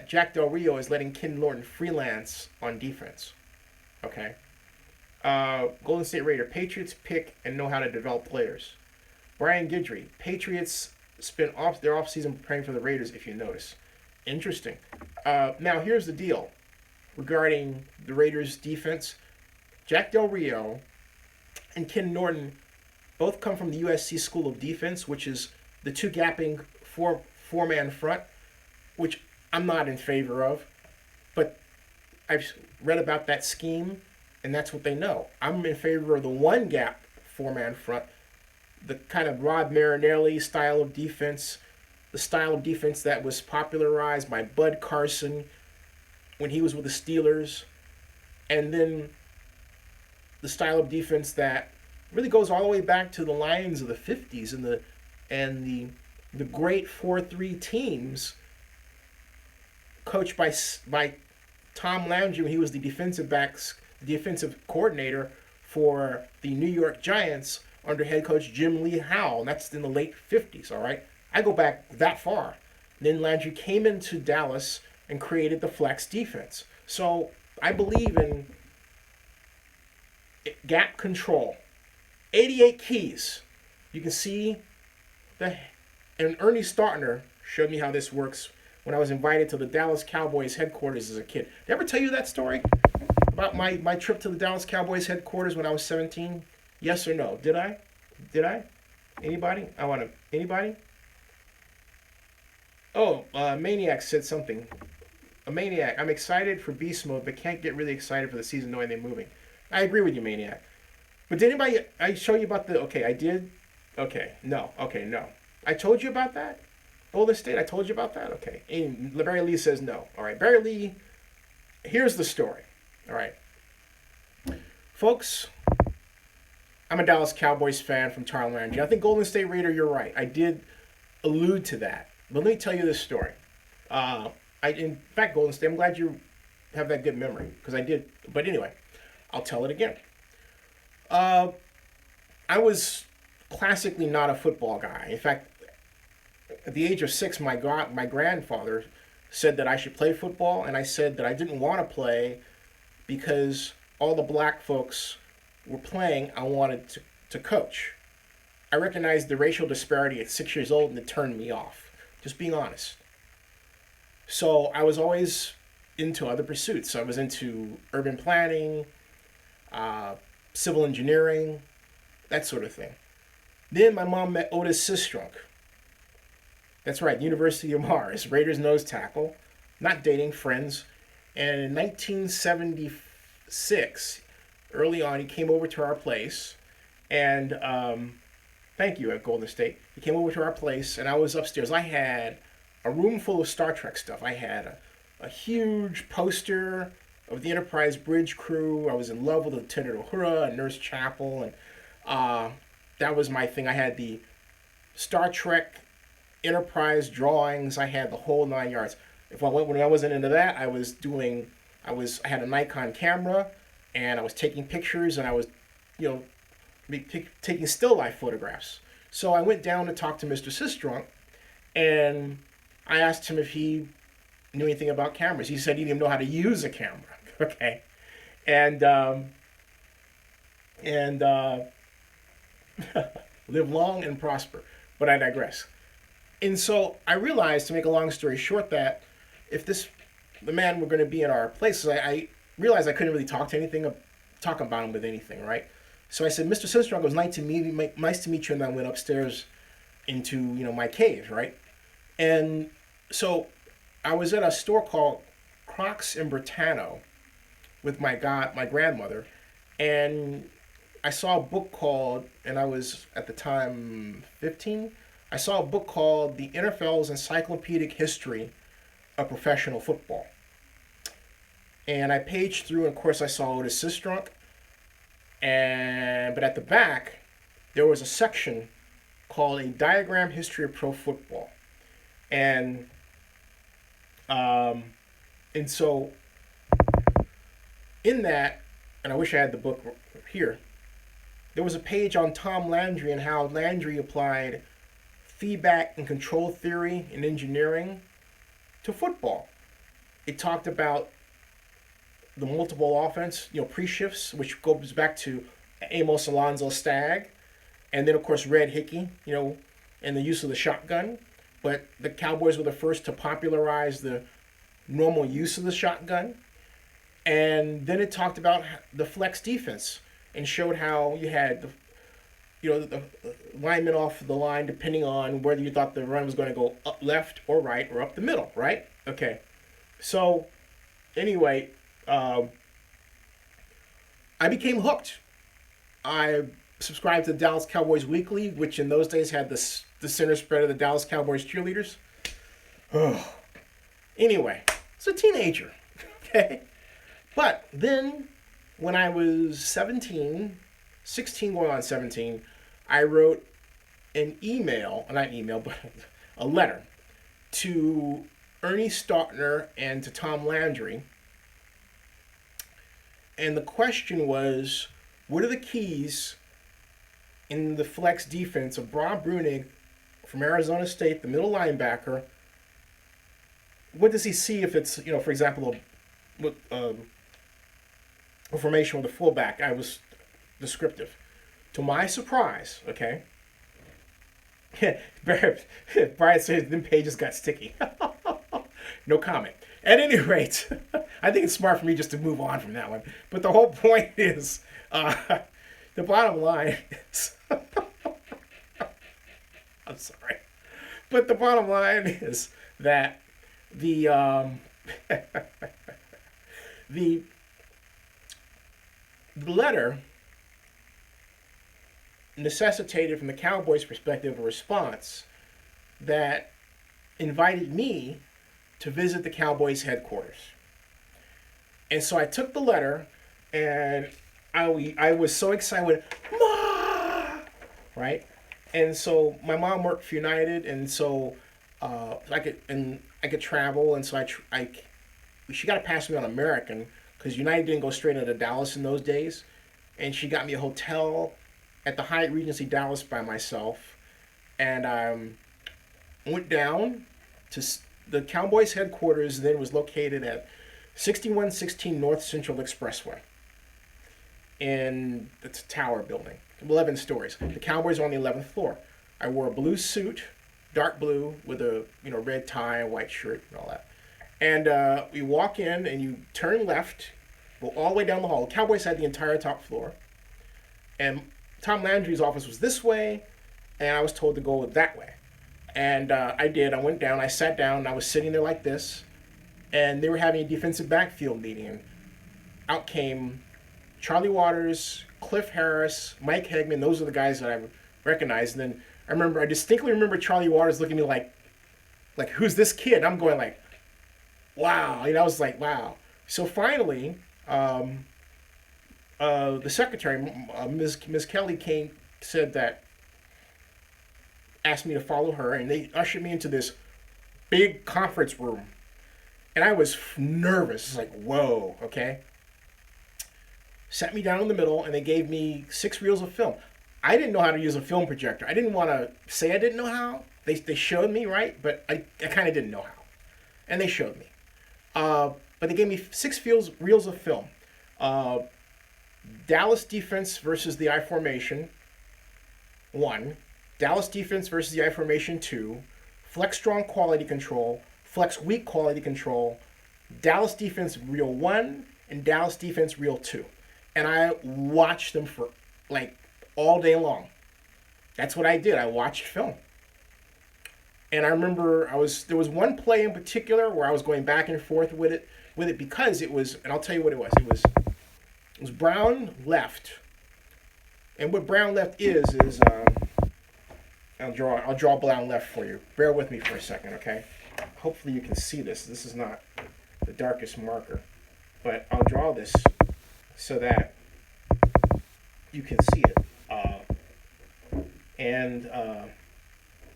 Jack Del Rio is letting Ken Norton freelance on defense. Okay. Golden State Raider. Patriots pick and know how to develop players. Brian Guidry. Patriots spent their offseason preparing for the Raiders, if you notice. Interesting. Now, here's the deal regarding the Raiders' defense. Jack Del Rio and Ken Norton both come from the USC School of Defense, which is the two-gapping four-man front, which I'm not in favor of. But I've read about that scheme, and that's what they know. I'm in favor of the one-gap four-man front, the kind of Rod Marinelli style of defense, the style of defense that was popularized by Bud Carson when he was with the Steelers, and then the style of defense that really goes all the way back to the Lions of the 50s and the great 4-3 teams coached by Tom Landry when he was the defensive coordinator for the New York Giants under head coach Jim Lee Howell, and that's in the late 50s, all right? I go back that far. Then Landry came into Dallas and created the flex defense. So I believe in gap control. 88 keys. You can see and Ernie Stautner showed me how this works when I was invited to the Dallas Cowboys headquarters as a kid. Did I ever tell you that story? About my trip to the Dallas Cowboys headquarters when I was 17? Yes or no? Did I? Anybody? Anybody? Oh, Maniac said something. A Maniac, I'm excited for Beast Mode, but can't get really excited for the season knowing they're moving. I agree with you, Maniac. But did anybody, I show you about I did? No. I told you about that? Golden State, I told you about that? Okay. And Barry Lee says no. All right, Barry Lee, here's the story. All right. Folks, I'm a Dallas Cowboys fan from Tarleton. I think Golden State Raider, you're right. I did allude to that. But let me tell you this story. In fact, Golden State, I'm glad you have that good memory, because I did. But anyway, I'll tell it again. I was classically not a football guy. In fact, at the age of 6, my grandfather said that I should play football, and I said that I didn't want to play because all the black folks were playing. I wanted to coach. I recognized the racial disparity at 6 years old, and it turned me off. Just being honest. So I was always into other pursuits. I was into urban planning, civil engineering, that sort of thing. Then my mom met Otis Sistrunk. That's right, University of Mars, Raiders nose tackle, not dating, friends. And in 1976, early on, he came over to our place, and thank you at Golden State. He came over to our place, and I was upstairs. I had a room full of Star Trek stuff. I had a huge poster of the Enterprise bridge crew. I was in love with Lieutenant Uhura and Nurse Chapel, and that was my thing. I had the Star Trek Enterprise drawings. I had the whole 9 yards. When I wasn't into that, I had a Nikon camera, and I was taking pictures, and I was, taking still life photographs. So I went down to talk to Mr. Sistrunk, and I asked him if he knew anything about cameras. He said he didn't even know how to use a camera. Okay, and live long and prosper. But I digress. And so I realized, to make a long story short, that if the man were going to be in our places, I realized I couldn't really talk about him with anything, right? So I said, Mr. Sistrunk, it was nice to meet you, and I went upstairs into my cave, right? And so I was at a store called Crocs in Britanno with my grandmother, and I saw a book called, and I was at the time 15. I saw a book called The NFL's Encyclopedic History of Professional Football. And I paged through, and of course, I saw Otis Sistrunk. But at the back, there was a section called A Diagram History of Pro Football. And um, and so in that, and I wish I had the book here, there was a page on Tom Landry and how Landry applied feedback and control theory in engineering to football. It talked about the multiple offense, pre-shifts, which goes back to Amos Alonzo Stagg, and then of course Red Hickey, and the use of the shotgun. But the Cowboys were the first to popularize the normal use of the shotgun. And then it talked about the flex defense and showed how you had the linemen off the line depending on whether you thought the run was going to go up left or right or up the middle, right? Okay. So anyway, I became hooked. I subscribed to Dallas Cowboys Weekly, which in those days had the center spread of the Dallas Cowboys cheerleaders. Oh. Anyway, it's a teenager, okay? But then when I was 16 going on 17, I wrote a letter to Ernie Stautner and to Tom Landry. And the question was, what are the keys in the flex defense of Bob Brunig from Arizona State, the middle linebacker? What does he see if it's, for example, a formation with a fullback? I was descriptive. To my surprise, okay, Brian says them pages got sticky. No comment. At any rate, I think it's smart for me just to move on from that one. But the whole point is, the bottom line is, I'm sorry, but the bottom line is that the letter necessitated from the Cowboys' perspective a response that invited me to visit the Cowboys headquarters. And so I took the letter, and I was so excited, Ma! Right? And so my mom worked for United, and so I could travel, and so she got to pass me on American because United didn't go straight into Dallas in those days, and she got me a hotel at the Hyatt Regency Dallas by myself, and I went down to the Cowboys headquarters. Then was located at 6116 North Central Expressway, and it's a tower building, 11 stories. The Cowboys are on the 11th floor. I wore a blue suit, dark blue, with a red tie, a white shirt, and all that. And we walk in, and you turn left, go all the way down the hall. The Cowboys had the entire top floor, and Tom Landry's office was this way, and I was told to go that way. And I did. I went down. I sat down, and I was sitting there like this, and they were having a defensive backfield meeting, and out came Charlie Waters, Cliff Harris, Mike Hegman. Those are the guys that I recognized. And then I distinctly remember Charlie Waters looking at me like, who's this kid? And I'm going like, wow. I was like, wow. So finally, the secretary, Ms. Kelly, asked me to follow her, and they ushered me into this big conference room. And I was nervous. It's like, whoa, okay. Sat me down in the middle, and they gave me 6 reels of film. I didn't know how to use a film projector. I didn't want to say I didn't know how. They showed me, right? But I kind of didn't know how. And they showed me. But they gave me 6 reels of film. Dallas defense versus the I formation, 1. Dallas defense versus the I formation, 2. Flex strong quality control. Flex weak quality control. Dallas defense reel 1 and Dallas defense reel 2. And I watched them for all day long. That's what I did. I watched film. And I remember there was one play in particular where I was going back and forth with it because it was, and I'll tell you what it was. It was Brown left, And what brown left is I'll draw brown left for you. Bear with me for a second, okay? Hopefully you can see this. This is not the darkest marker, but I'll draw this so that you can see it.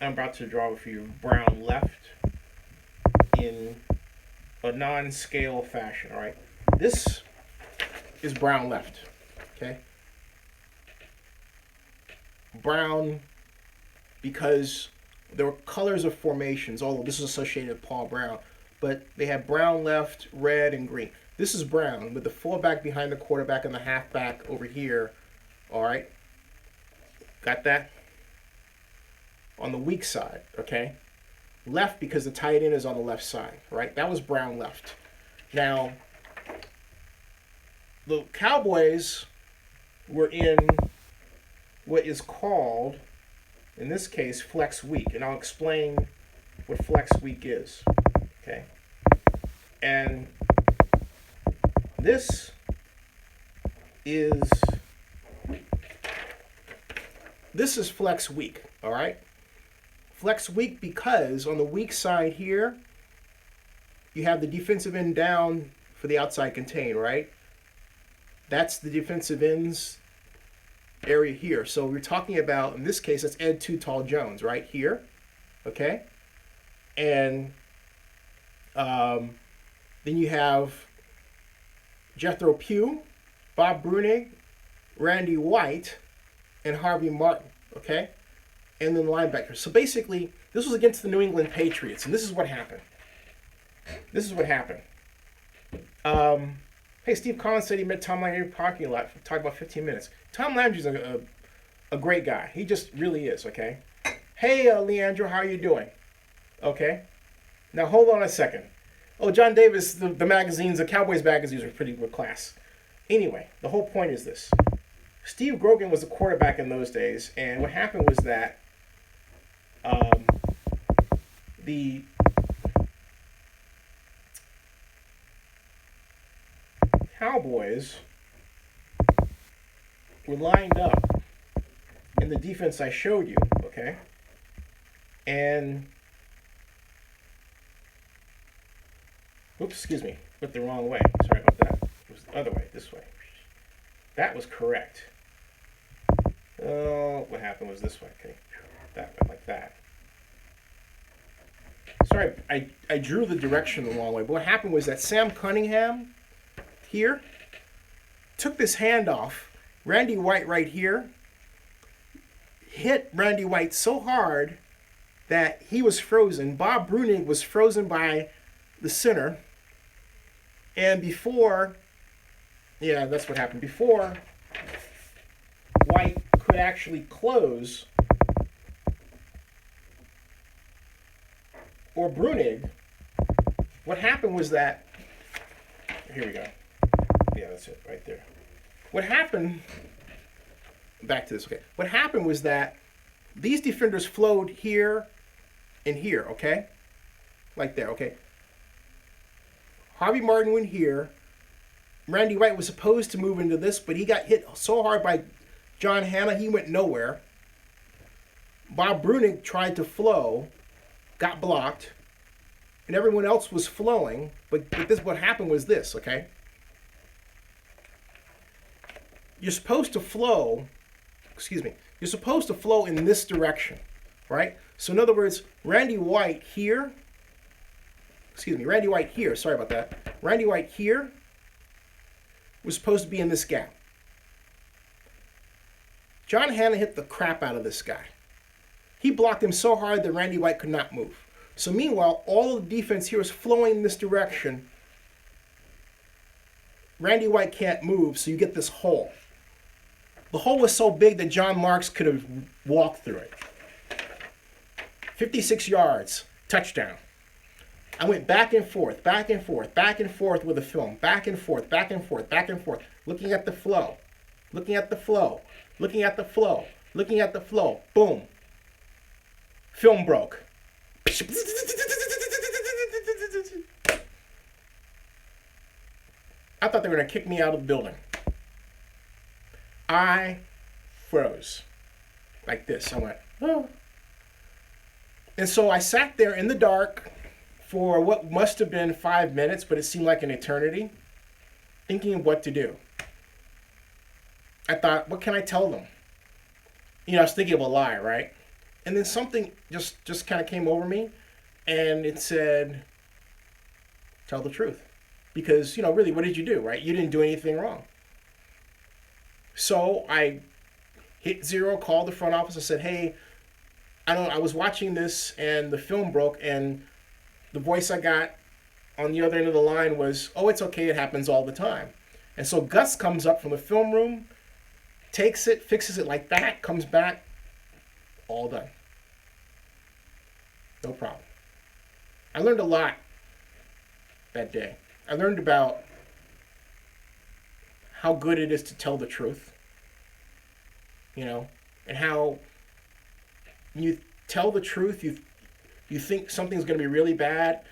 I'm about to draw for you brown left in a non-scale fashion, all right? This is brown left, okay? Brown because there were colors of formations, although this is associated with Paul Brown, but they have brown left, red, and green. This is brown with the fullback behind the quarterback and the halfback over here, all right? Got that? On the weak side, okay? Left because the tight end is on the left side, right? That was brown left. Now, the Cowboys were in what is called, in this case, flex week. And I'll explain what flex week is, okay? And this is flex week, all right? Flex week because on the weak side here, you have the defensive end down for the outside contain, right? That's the defensive ends area here. So we're talking about, in this case, that's Ed Too Tall Jones, right here, okay? And then you have Jethro Pugh, Bob Brunig, Randy White, and Harvey Martin, okay? And then linebackers. So basically, this was against the New England Patriots, and this is what happened. This is what happened. Hey, Steve Collins said he met Tom Landry in the parking lot for talk about 15 minutes. Tom Landry's a great guy. He just really is, okay? Hey, Leandro, how are you doing? Okay. Now, hold on a second. Oh, John Davis, the magazines, the Cowboys magazines are pretty good class. Anyway, the whole point is this. Steve Grogan was the quarterback in those days, and what happened was that the Cowboys were lined up in the defense I showed you, okay? And, oops, excuse me, went the wrong way. Sorry about that. It was the other way, this way. That was correct. Oh, what happened was this way, okay? That went like that. Sorry, I drew the direction the wrong way, but what happened was that Sam Cunningham here took this handoff, Randy White right here, hit Randy White so hard that he was frozen. Bob Brunig was frozen by the center, and before, yeah, that's what happened. Before White could actually close, or Brunig, what happened was that, here we go. Yeah, that's it, right there. What happened, back to this, okay. What happened was that these defenders flowed here and here, okay? Like there, okay? Harvey Martin went here. Randy White was supposed to move into this, but he got hit so hard by John Hanna, he went nowhere. Bob Brunig tried to flow, got blocked, and everyone else was flowing, but this, what happened was this, okay? You're supposed to flow, you're supposed to flow in this direction, right? So in other words, Randy White here, sorry about that. Randy White here was supposed to be in this gap. John Hanna hit the crap out of this guy. He blocked him so hard that Randy White could not move. So meanwhile, all of the defense here is flowing in this direction. Randy White can't move, so you get this hole. The hole was so big that John Marks could have walked through it. 56 yards, touchdown. I went back and forth, back and forth, back and forth with the film. Back and forth, back and forth, back and forth. Looking at the flow. Looking at the flow. Looking at the flow. Looking at the flow. Boom. Film broke. I thought they were going to kick me out of the building. I froze like this. I went, oh. And so I sat there in the dark for what must have been 5 minutes, but it seemed like an eternity, thinking of what to do. I thought, what can I tell them? You know, I was thinking of a lie, right? And then something just kind of came over me, and it said, tell the truth. Because, you know, really, what did you do, right? You didn't do anything wrong. So I hit 0, called the front office, and said, hey, I was watching this, and the film broke, and the voice I got on the other end of the line was, oh, it's okay, it happens all the time. And so Gus comes up from the film room, takes it, fixes it like that, comes back, all done. No problem. I learned a lot that day. I learned about how good it is to tell the truth, you know, and how you tell the truth, you think something's going to be really bad,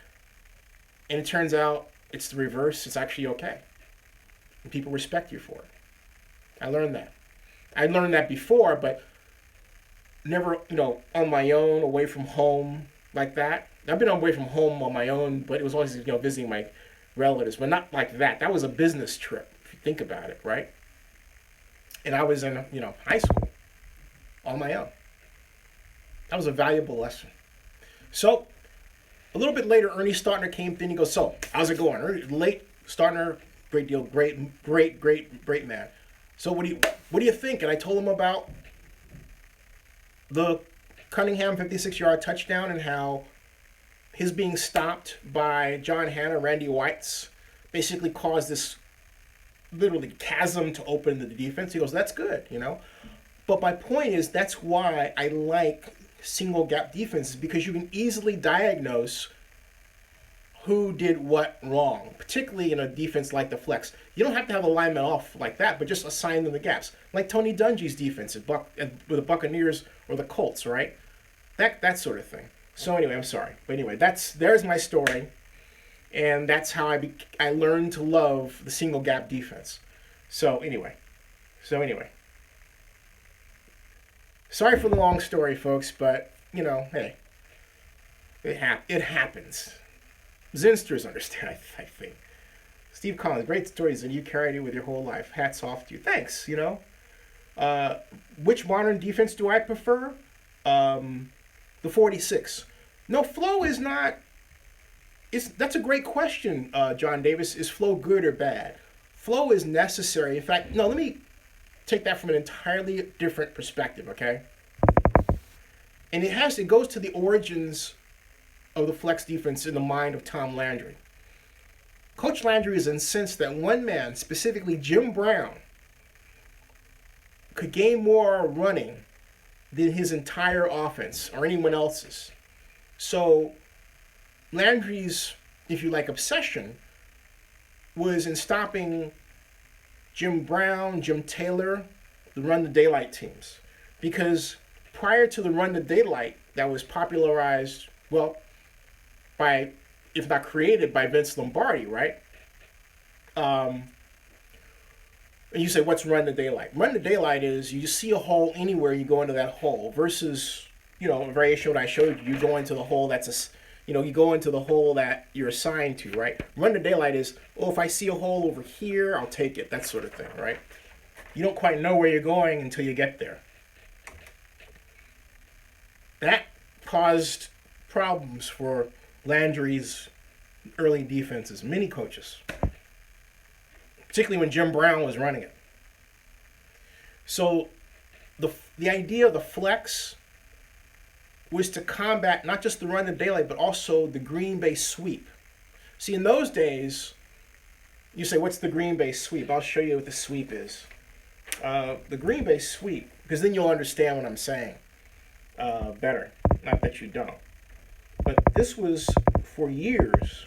and it turns out it's the reverse. It's actually okay. And people respect you for it. I learned that. I learned that before, but never, you know, on my own, away from home like that. I've been away from home on my own, but it was always, you know, visiting my relatives, but not like that. That was a business trip, if you think about it, right? And I was in, you know, high school on my own. That was a valuable lesson. So, a little bit later, Ernie Startner came in. He goes, so, how's it going? Late Startner, great deal, great man. So what do you think? And I told him about the Cunningham 56-yard touchdown and how his being stopped by John Hanna, Randy White's, basically caused this literally chasm to open the defense. He goes, that's good, you know. But my point is, that's why I like single gap defenses, because you can easily diagnose who did what wrong, particularly in a defense like the flex. You don't have to have a lineman off like that, but just assign them the gaps. Like Tony Dungy's defense with the Buccaneers or the Colts, right? That sort of thing. So anyway, I'm sorry. But anyway, there's my story. And that's how I learned to love the single gap defense. So anyway. Sorry for the long story, folks, but, you know, hey, it happens. Zensters understand, I think. Steve Collins, great stories, and you carried it with your whole life. Hats off to you. Thanks, you know. Which modern defense do I prefer? The 46. No, flow is not... That's a great question, John Davis. Is flow good or bad? Flow is necessary. In fact, no, let me take that from an entirely different perspective, okay? And it goes to the origins of the flex defense in the mind of Tom Landry. Coach Landry is incensed that one man, specifically Jim Brown, could gain more running than his entire offense or anyone else's. So Landry's, if you like, obsession was in stopping Jim Brown, Jim Taylor, the Run the Daylight teams. Because prior to the Run the Daylight that was popularized, well, by, if not created, by Vince Lombardi, right? And you say, what's Run the Daylight? Run the Daylight is you see a hole anywhere, you go into that hole, versus, you know, a variation of what I showed you, you go into the hole you go into the hole that you're assigned to, right? Run the Daylight is, if I see a hole over here, I'll take it, that sort of thing, right? You don't quite know where you're going until you get there. That caused problems for Landry's early defenses, many coaches, particularly when Jim Brown was running it. So the idea of the flex was to combat not just the Run the Daylight, but also the Green Bay sweep. See, in those days, you say, what's the Green Bay sweep? I'll show you what the sweep is. The Green Bay sweep, because then you'll understand what I'm saying better. Not that you don't. But this was, for years,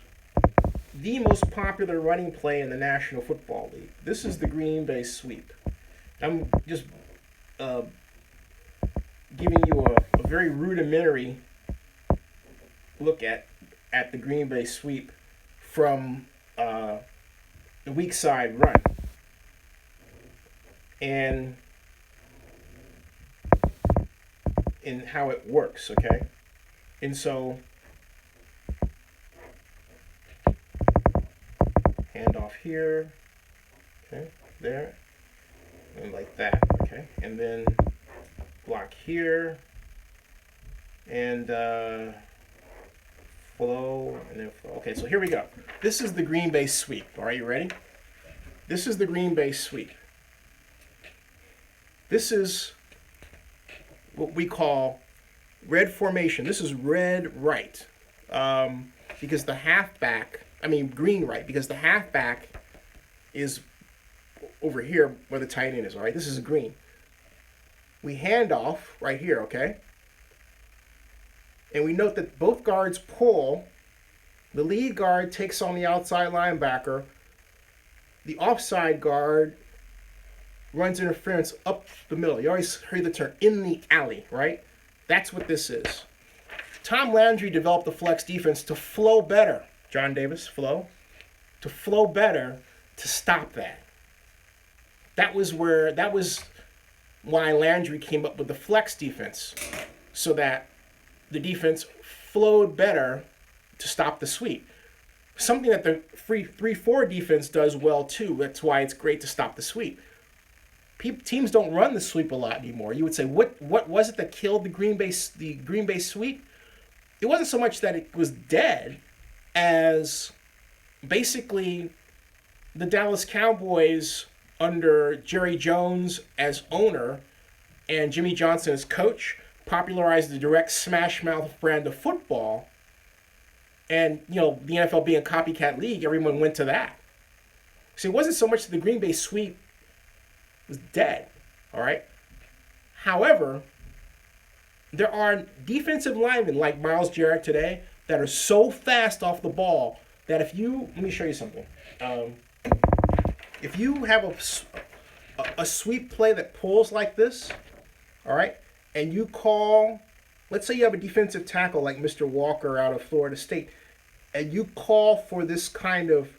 the most popular running play in the National Football League. This is the Green Bay sweep. I'm just giving you a very rudimentary look at the Green Bay sweep from the weak side run. And in how it works, okay? And so, hand off here, okay, there, and like that, okay? And then block here, and flow, and then flow. Okay, so here we go. This is the green bay sweep. All right, you ready? This is the green bay sweep. This is what we call red formation. This is red right, because the halfback, green right, because the halfback is over here where the tight end is, all right? This is green. We hand off right here, okay? And we note that both guards pull. The lead guard takes on the outside linebacker. The offside guard runs interference up the middle. You always hear the term, in the alley, right? That's what this is. Tom Landry developed the flex defense to flow better. John Davis, flow. To flow better to stop that. That was why Landry came up with the flex defense, so that the defense flowed better to stop the sweep. Something that the 3-4 defense does well too. That's why it's great to stop the sweep. Teams don't run the sweep a lot anymore. You would say, what was it that killed the Green Bay sweep? It wasn't so much that it was dead as basically the Dallas Cowboys under Jerry Jones as owner and Jimmy Johnson as coach popularized the direct smash mouth brand of football. And, the NFL being a copycat league, everyone went to that. So it wasn't so much that the Green Bay sweep was dead, all right? However, there are defensive linemen like Myles Jarrett today that are so fast off the ball that let me show you something. If you have a sweep play that pulls like this, all right, and you call, let's say you have a defensive tackle like Mr. Walker out of Florida State, and you call for this kind of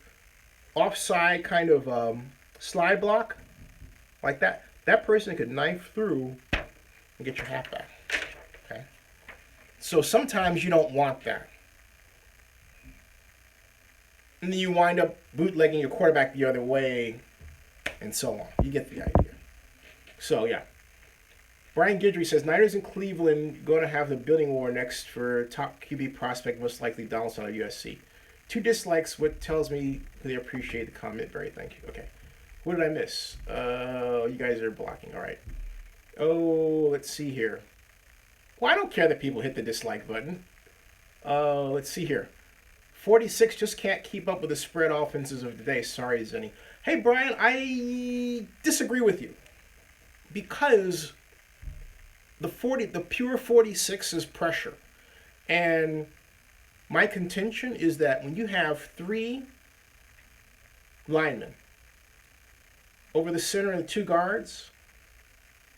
offside kind of slide block like that, that person could knife through and get your halfback. Okay? So sometimes you don't want that. And then you wind up bootlegging your quarterback the other way, and so on. You get the idea. So, yeah. Brian Guidry says, Niners in Cleveland going to have the bidding war next for top QB prospect, most likely Donaldson of USC. 2 dislikes, what tells me they appreciate the comment. Very thank you. Okay. What did I miss? You guys are blocking. All right. Oh, let's see here. Well, I don't care that people hit the dislike button. Let's see here. 46 just can't keep up with the spread offenses of today. Sorry, Zenny. Hey, Brian, I disagree with you. Because the pure 46 is pressure. And my contention is that when you have 3 linemen over the center and the 2 guards,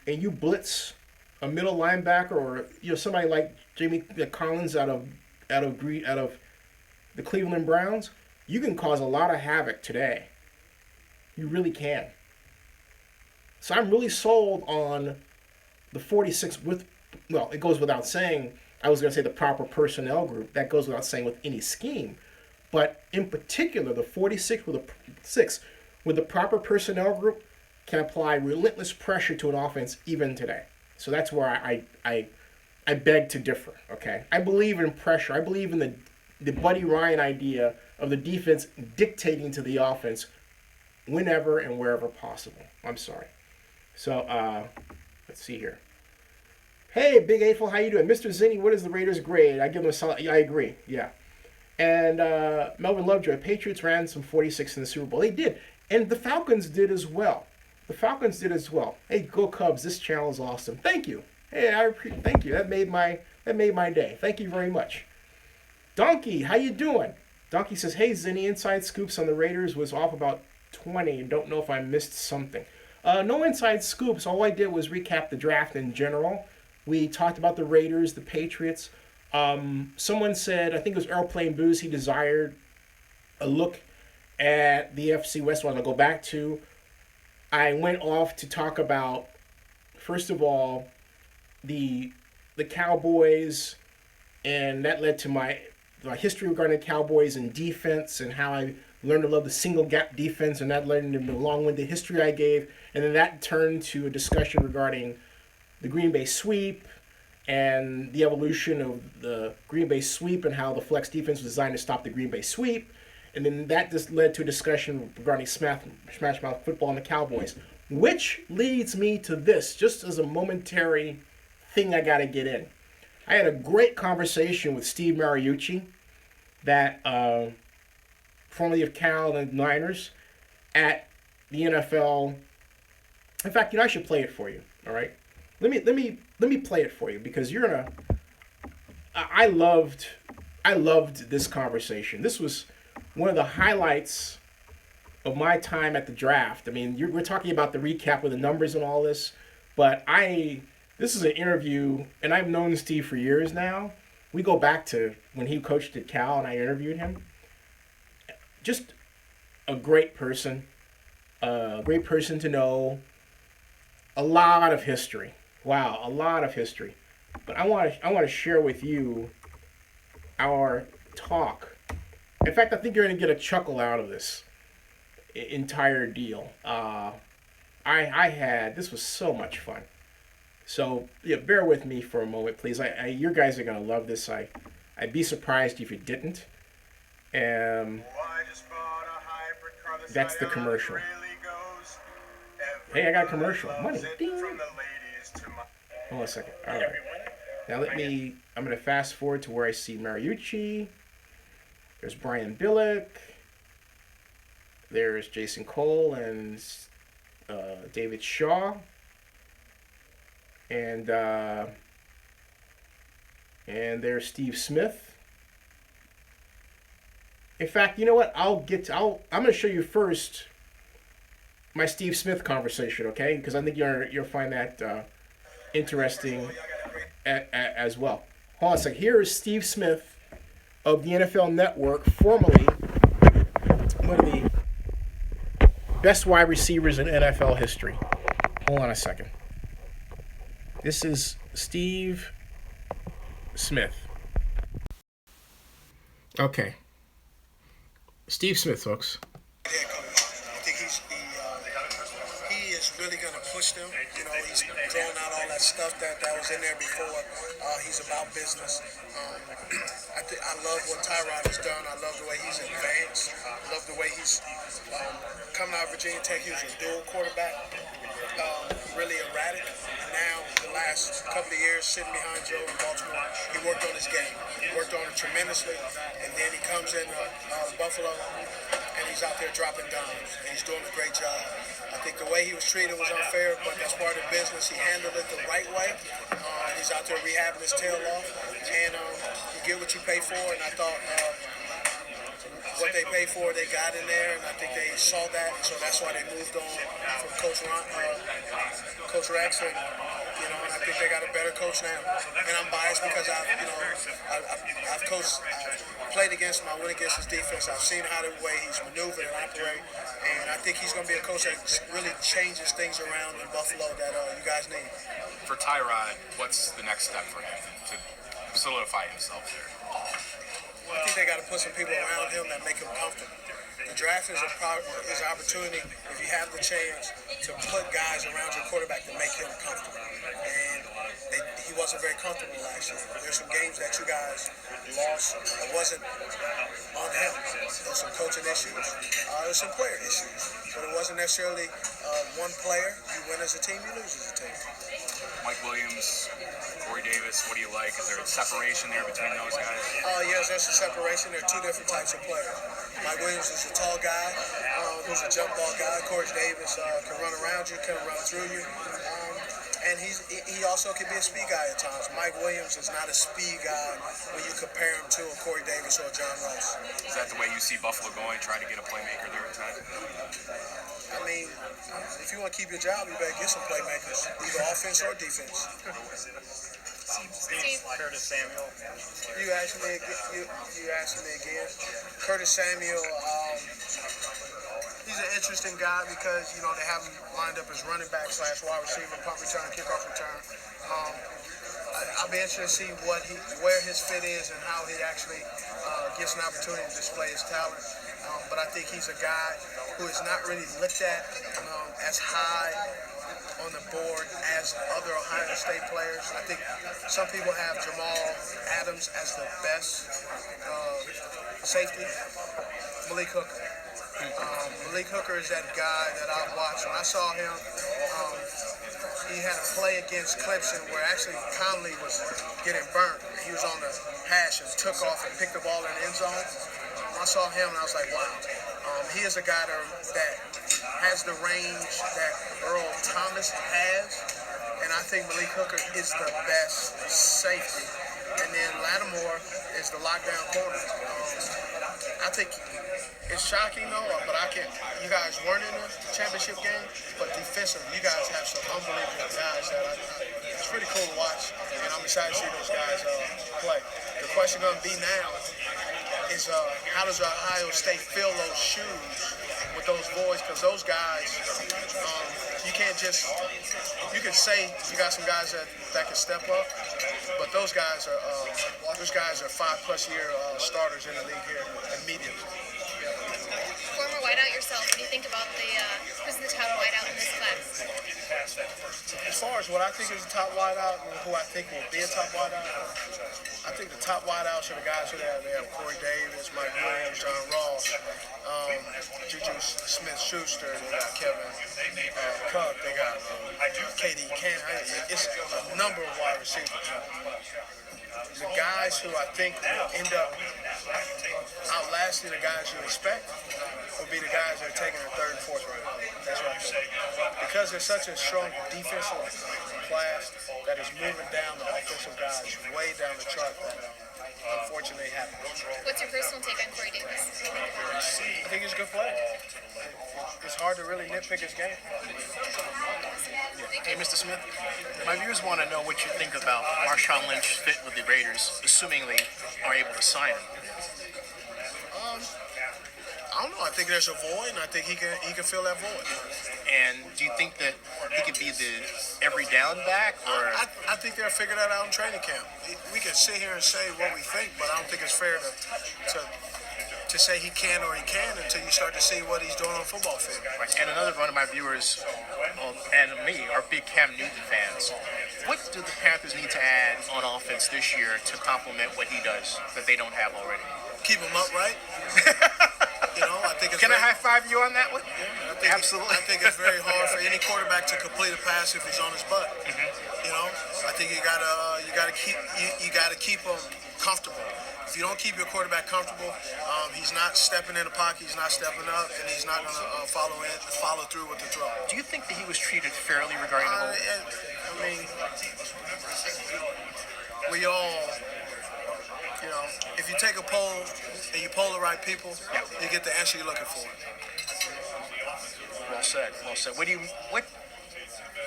and you blitz a middle linebacker or somebody like Jamie Collins out of the Cleveland Browns, you can cause a lot of havoc today. You really can. So I'm really sold on the 46 it goes without saying, I was going to say the proper personnel group. That goes without saying with any scheme. But in particular, the 46 with the proper personnel group can apply relentless pressure to an offense even today. So that's where I beg to differ, okay? I believe in pressure. I believe in the Buddy Ryan idea of the defense dictating to the offense whenever and wherever possible. I'm sorry. So, let's see here. Hey, Big Eightful, how you doing? Mr. Zinni, what is the Raiders' grade? I give them a solid, I agree, yeah. And Melvin Lovejoy, Patriots ran some 46 in the Super Bowl. They did. And the Falcons did as well. Hey, go Cubs, this channel is awesome. Thank you. Hey, thank you. That made my day. Thank you very much. Donkey, how you doing? Donkey says, hey, Zinni, inside scoops on the Raiders was off about 20. Don't know if I missed something. No inside scoops. All I did was recap the draft in general. We talked about the Raiders, the Patriots. Someone said, I think it was Airplane Booze, he desired a look at the FC West one. I'll go back to. I went off to talk about, first of all, the the Cowboys, and that led to my history regarding the Cowboys and defense, and how I learned to love the single gap defense, and that led into the long-winded history I gave, and then that turned to a discussion regarding the Green Bay sweep and the evolution of the Green Bay sweep and how the flex defense was designed to stop the Green Bay sweep. And then that just led to a discussion regarding smash mouth football and the Cowboys, which leads me to this, just as a momentary thing I got to get in. I had a great conversation with Steve Mariucci, that formerly of Cal and the Niners, at the NFL. In fact, I should play it for you. All right, let me play it for you, because you're gonna. I loved this conversation. This was one of the highlights of my time at the draft. I mean, we're talking about the recap with the numbers and all this, but this is an interview, and I've known Steve for years now. We go back to when he coached at Cal, and I interviewed him. Just a great person to know. A lot of history. Wow, a lot of history. But I want to share with you our talk. In fact, I think you're going to get a chuckle out of this entire deal. This was so much fun. So yeah, bear with me for a moment, please. You guys are going to love this. I'd be surprised if you didn't. That's the commercial. Hey, I got a commercial. Money. Ding. Hold on a second. All right. Now I'm going to fast forward to where I see Mariucci. There's Brian Billick. There's Jason Cole and David Shaw. And there's Steve Smith. In fact, you know what? I'm going to show you first my Steve Smith conversation, okay? Because I think you'll find that interesting as well. Hold on a second. Here is Steve Smith of the NFL Network, formerly one of the best wide receivers in NFL history. Hold on a second. This is Steve Smith. Okay. Steve Smith, folks. I think he is really going to push them. He's throwing out all that stuff that was in there before. He's about business. I love what Tyrod has done. I love the way he's advanced. I love the way he's coming out of Virginia Tech. He was a dual quarterback, really erratic. And now, the last couple of years sitting behind Joe in Baltimore, he worked on his game. He worked on it tremendously. And then he comes in Buffalo, and he's out there dropping dimes. And he's doing a great job. I think the way he was treated was unfair, but that's part of the business. He handled it the right way. He's out there rehabbing his tail off. And you get what you pay for. And I thought what they paid for, they got in there. And I think they saw that. So that's why they moved on from Coach Rex. And I think they got a better coach now. And I'm biased because I've coached, I've played against him, I went against his defense. I've seen how the way he's maneuvered and operate. And I think he's going to be a coach that really changes things around in Buffalo that you guys need. For Tyrod, what's the next step for him to solidify himself there? I think they got to put some people around him that make him comfortable. The draft is an opportunity, if you have the chance, to put guys around your quarterback to make him comfortable. And he wasn't very comfortable last year. There's some games that you guys lost that wasn't on him. There was some coaching issues. There was some player issues. But it wasn't necessarily one player. You win as a team, you lose as a team. Mike Williams, Corey Davis, what do you like? Is there a separation there between those guys? Yes, there's a separation. There are two different types of players. Mike Williams is a tall guy who's a jump ball guy. Corey Davis can run around you, can run through you. And he also can be a speed guy at times. Mike Williams is not a speed guy when you compare him to a Corey Davis or a John Ross. Is that the way you see Buffalo going, trying to get a playmaker there at times? I mean, if you want to keep your job, you better get some playmakers, either offense or defense. Steve. Curtis Samuel. You asked me again. Curtis Samuel, he's an interesting guy because, they have him lined up as running back / wide receiver, punt return, kickoff return. I I'll be interested to see where his fit is and how he actually gets an opportunity to display his talent. But I think he's a guy who is not really looked at as high on the board as other Ohio State players. I think some people have Jamal Adams as the best safety. Malik Hooker. Malik Hooker is that guy that I watched. When I saw him, he had a play against Clemson where actually Conley was getting burnt. He was on the hash and took off and picked the ball in the end zone. I saw him and I was like, wow. He is a guy that has the range that Earl Thomas has, and I think Malik Hooker is the best safety. And then Lattimore is the lockdown corner. I think it's shocking though, but you guys weren't in the championship game, but defensively, you guys have some unbelievable guys it's pretty cool to watch, and I'm excited to see those guys play. The question going to be now is how does Ohio State fill those shoes with those boys? Because those guys, you can't just, you can say you got some guys that can step up, but those guys are 5+ year starters in the league here immediately. Former wideout yourself, what do you think about who's the top wideout in this class? As far as what I think is the top wideout and who I think will be a top wideout, I think the top wideouts are the guys who they have Corey Davis, Mike Williams, John Ross, Juju Smith-Schuster, they got Kevin Cook, they got KD Cannon. It's a number of wide receivers. The guys who I think will end up outlasting the guys you expect will be the guys that are taking the 3rd and 4th round. That's right. Because there's such a strong defensive class that is moving down the offensive guys way down the chart that unfortunately happens. What's your personal take on Corey Davis? I think he's a good player. It's hard to really nitpick his game. Hey, Mr. Smith, my viewers want to know what you think about Marshawn Lynch fit with the Raiders, assuming they are able to sign him. I don't know. I think there's a void, and I think he can fill that void. And do you think that he could be the every down back, or? I think they'll figure that out in training camp. We can sit here and say what we think, but I don't think it's fair to say he can or he can't until you start to see what he's doing on the football field. Right. And another one of my viewers, and me, are big Cam Newton fans. What do the Panthers need to add on offense this year to complement what he does that they don't have already? Keep him upright. I think it's Can I high five you on that one? Yeah, Absolutely. I think it's very hard for any quarterback to complete a pass if he's on his butt. I think you gotta keep him comfortable. If you don't keep your quarterback comfortable, he's not stepping in the pocket, he's not stepping up, and he's not gonna follow through with the throw. Do you think that he was treated fairly regarding the whole? I mean, we all. If you take a poll and you poll the right people, you get the answer you're looking for. Well said. Well said. What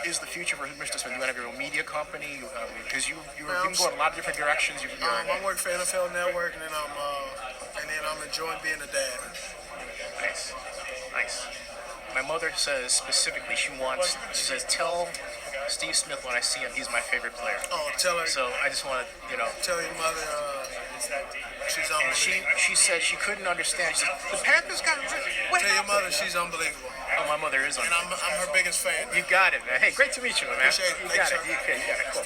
is the future for Mr. Smith? You want to have your own media company? Because you go in a lot of different directions. I'm working for NFL Network, and then I'm enjoying being a dad. Nice. My mother says specifically she says tell Steve Smith when I see him, he's my favorite player. Oh, tell her. So I just want to, Tell your mother she's unbelievable. And she said she couldn't understand. She said, the Panthers got rid. What Tell your happened? mother she's unbelievable. Oh, my mother is unbelievable. And I'm her biggest fan. You got it, man. Hey, great to meet you, man. Appreciate it. You got it. Cool.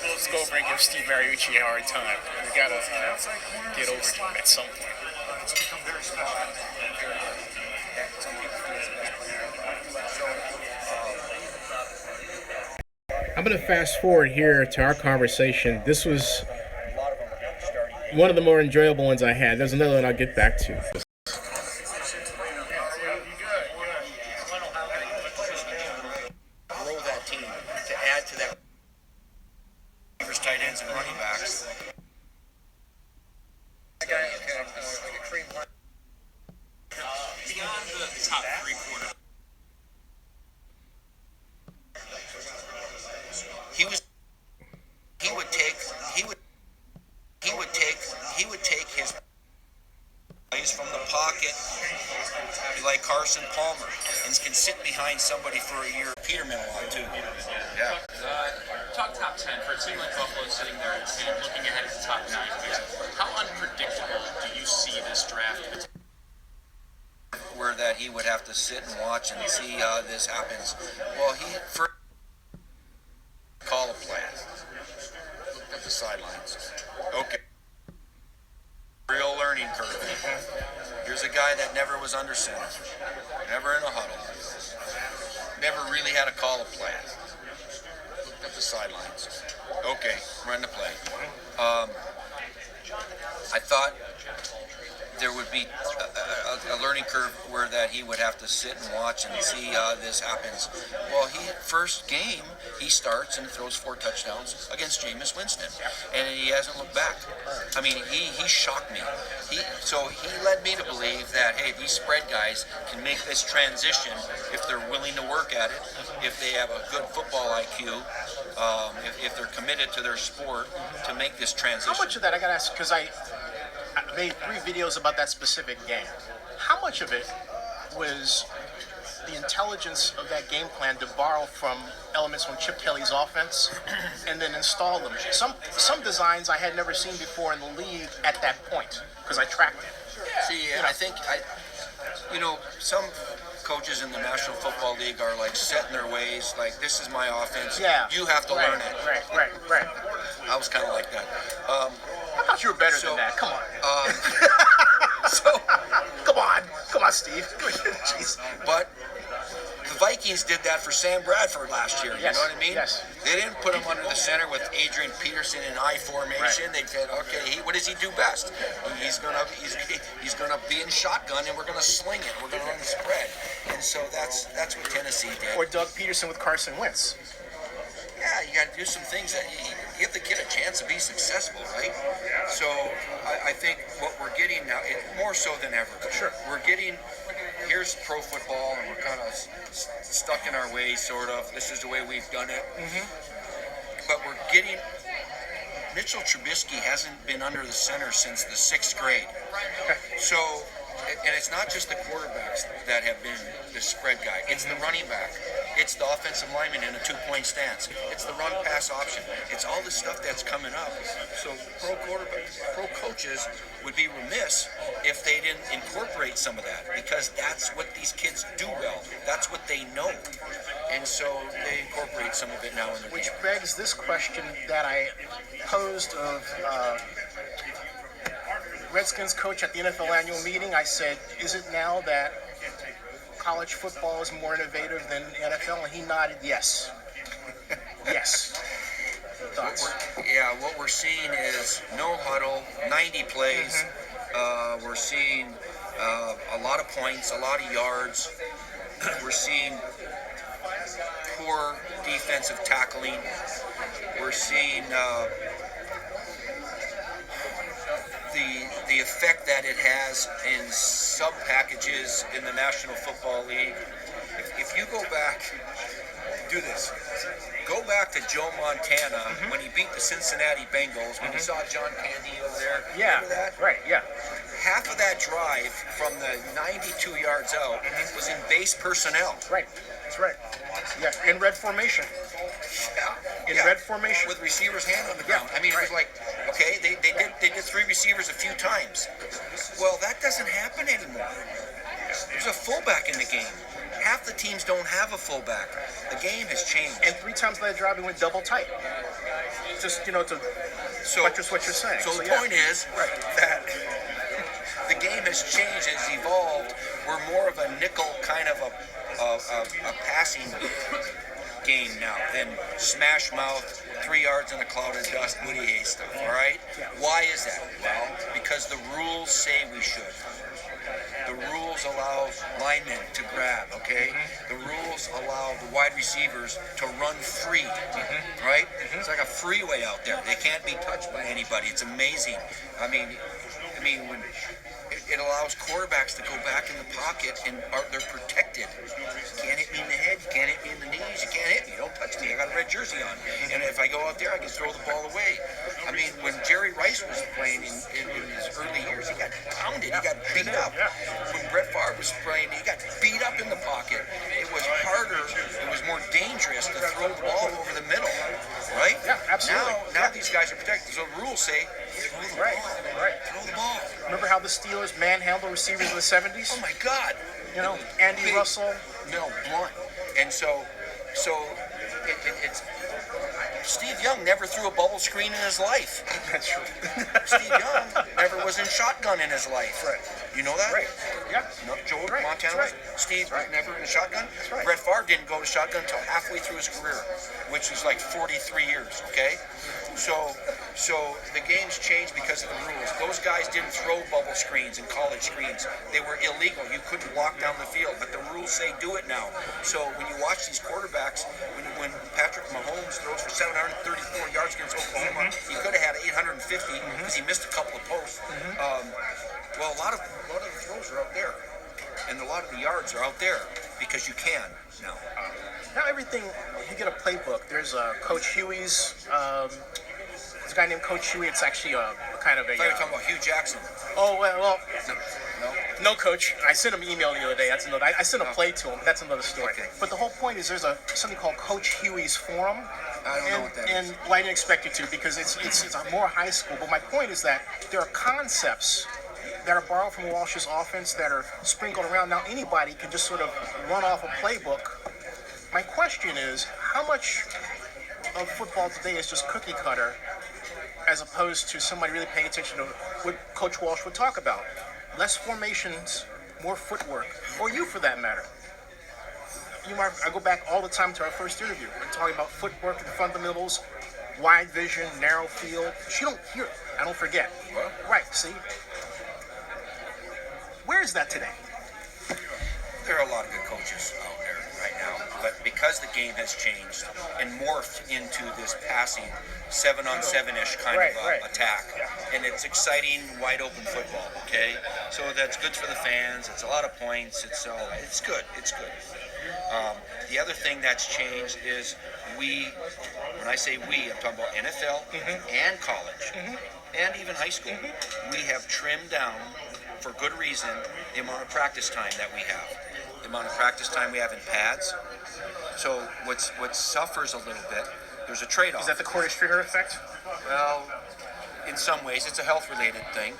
Let's go over and give Steve Mariucci a hard time. We gotta get over to him at some point. I'm going to fast forward here to our conversation. This was one of the more enjoyable ones I had. There's another one I'll get back to. Grow that team to add to that. Tight ends and running backs. Beyond the top 3 quarters. He would take his plays from the pocket, like Carson Palmer, and can sit behind somebody for a year. Peterman a lot too. 10, for a team like Buffalo sitting there at 10, looking ahead at the top 9 picks, how unpredictable do you see this draft? Where that he would have to sit and watch and see how this happens. Well, he first call a plan. Look at the sidelines. Okay. Real learning curve. Here's a guy that never was under center, never in a huddle, never really had to call a plan. Look at the sidelines. Okay, run the play. I thought there would be a learning curve where that he would have to sit and watch and see how this happens. Well, first game, he starts and throws 4 touchdowns against Jameis Winston, and he hasn't looked back. I mean, he shocked me. So he led me to believe that, hey, these spread guys can make this transition if they're willing to work at it, if they have a good football IQ, if they're committed to their sport to make this transition. How much of that, I got to ask, because I made 3 videos about that specific game. How much of it was the intelligence of that game plan to borrow from elements from Chip Kelly's offense and then install them? Some designs I had never seen before in the league at that point because I tracked it. See, I think some coaches in the National Football League are like set in their ways, like this is my offense. Yeah. You have to learn it. Right. I was kind of like that. I thought you were better than that. Come on. Come on, Steve. Jeez. But the Vikings did that for Sam Bradford last year. You know what I mean? Yes. They didn't put him under the center with Adrian Peterson in I formation. Right. They said, okay, what does he do best? He's gonna be in shotgun, and we're gonna sling it. We're gonna run the spread. And so that's what Tennessee did. Or Doug Peterson with Carson Wentz. Yeah, you got to do some things that you give the kid a chance to be successful, right? So I think what we're getting now, more so than ever, sure, we're getting, here's pro football, and we're kind of stuck in our ways, sort of. This is the way we've done it. But we're getting, Mitchell Trubisky hasn't been under the center since the 6th grade. So, and it's not just the quarterbacks that have been the spread guy. It's the running back. It's the offensive lineman in a 2-point stance. It's the run-pass option. It's all the stuff that's coming up. So pro coaches would be remiss if they didn't incorporate some of that, because that's what these kids do well. That's what they know. And so they incorporate some of it now in their Which game. begs this question that I posed of Redskins coach at the NFL annual meeting. I said, is it now that college football is more innovative than NFL? And he nodded yes. Yes. Thoughts? What we're seeing is no huddle, 90 plays. We're seeing a lot of points, a lot of yards. We're seeing poor defensive tackling. We're seeing the effect that it has in sub packages in the National Football League. If you go back, do this. Go back to Joe Montana when he beat the Cincinnati Bengals, when he saw John Candy over there. Yeah. Remember that? Right, yeah. Half of that drive from the 92 yards out was in base personnel. Right. That's right. Yeah, in red formation. Red formation. With receivers' hand on the ground. I mean, it was like, okay, they did 3 receivers a few times. Well, that doesn't happen anymore. There's a fullback in the game. Half the teams don't have a fullback. The game has changed. And 3 times that drive, we went double tight. Just, to buttress what you're saying. So the point is that the game has changed, has evolved. We're more of a nickel kind of a passing game now than smash mouth, 3 yards in a cloud of dust, Woody Hayes stuff, all right? Why is that? Well, because the rules say we should. The rules allow linemen to grab, okay? The rules allow the wide receivers to run free, right? It's like a freeway out there. They can't be touched by anybody. It's amazing. I mean, when it allows quarterbacks to go back in the pocket and they're protected. You can't hit me in the head. You can't hit me in the knees. You can't hit me. Don't touch me. I got a red jersey on. And if I go out there, I can throw the ball away. I mean, when Jerry Rice was playing in his early years, he got pounded. He got beat up. When Brett Favre was playing, he got beat up in the pocket. It was harder. It was more dangerous to throw the ball over the middle, right? Yeah, Absolutely. Now these guys are protected. So rules say throw the Right, ball. right. Throw the ball. Remember how the Steelers manhandled receivers in the 70s? Oh my God. You know, Andy Big- Russell. No, blunt. And so it's Steve Young never threw a bubble screen in his life. That's true. Steve Young never was in shotgun in his life. Right. You know that? Right. Yeah. No, Joe Right. Montana That's was. right. Steve was never in a shotgun. That's right. Brett Favre didn't go to shotgun until halfway through his career, which was like 43 years. Okay, so the game's changed because of the rules. Those guys didn't throw bubble screens and college screens. They were illegal. You couldn't walk down the field, but the rules say do it now. So when you watch these quarterbacks, when Patrick Mahomes throws for 734 yards against Oklahoma, he could have had 850 because he missed a couple of posts. Well, a lot of the throws are out there, and a lot of the yards are out there because you can now. Now everything, you get a playbook. There's Coach Huey's. There's a guy named Coach Huey. It's actually a kind of a. I thought you were talking about Hugh Jackson. Oh well, No. no, Coach. I sent him an email the other day. That's another. I sent a play to him. That's another story. Okay. But the whole point is there's something called Coach Huey's Forum. I don't know what that and is. well, I didn't expect you to because it's a more high school. But my point is that there are concepts that are borrowed from Walsh's offense that are sprinkled around. Now anybody can just sort of run off a playbook. My question is, how much of football today is just cookie cutter as opposed to somebody really paying attention to what Coach Walsh would talk about? Less formations, more footwork, or you for that matter. I go back all the time to our first interview. We're talking about footwork and fundamentals, wide vision, narrow field. She don't hear it. I don't forget. What? Right, see? Where is that today? There are a lot of good coaches out there right now, but because the game has changed and morphed into this passing 7-on-7-ish kind Right, of right. attack, and it's exciting, wide open football. Okay, so that's good for the fans. It's a lot of points. It's good. It's good. The other thing that's changed is when I say we, I'm talking about NFL and college and even high school. We have trimmed down, for good reason, the amount of practice time that we have. The amount of practice time we have in pads. So what suffers a little bit, there's a trade-off. Is that the Corey Stringer effect? Well, in some ways, it's a health-related thing.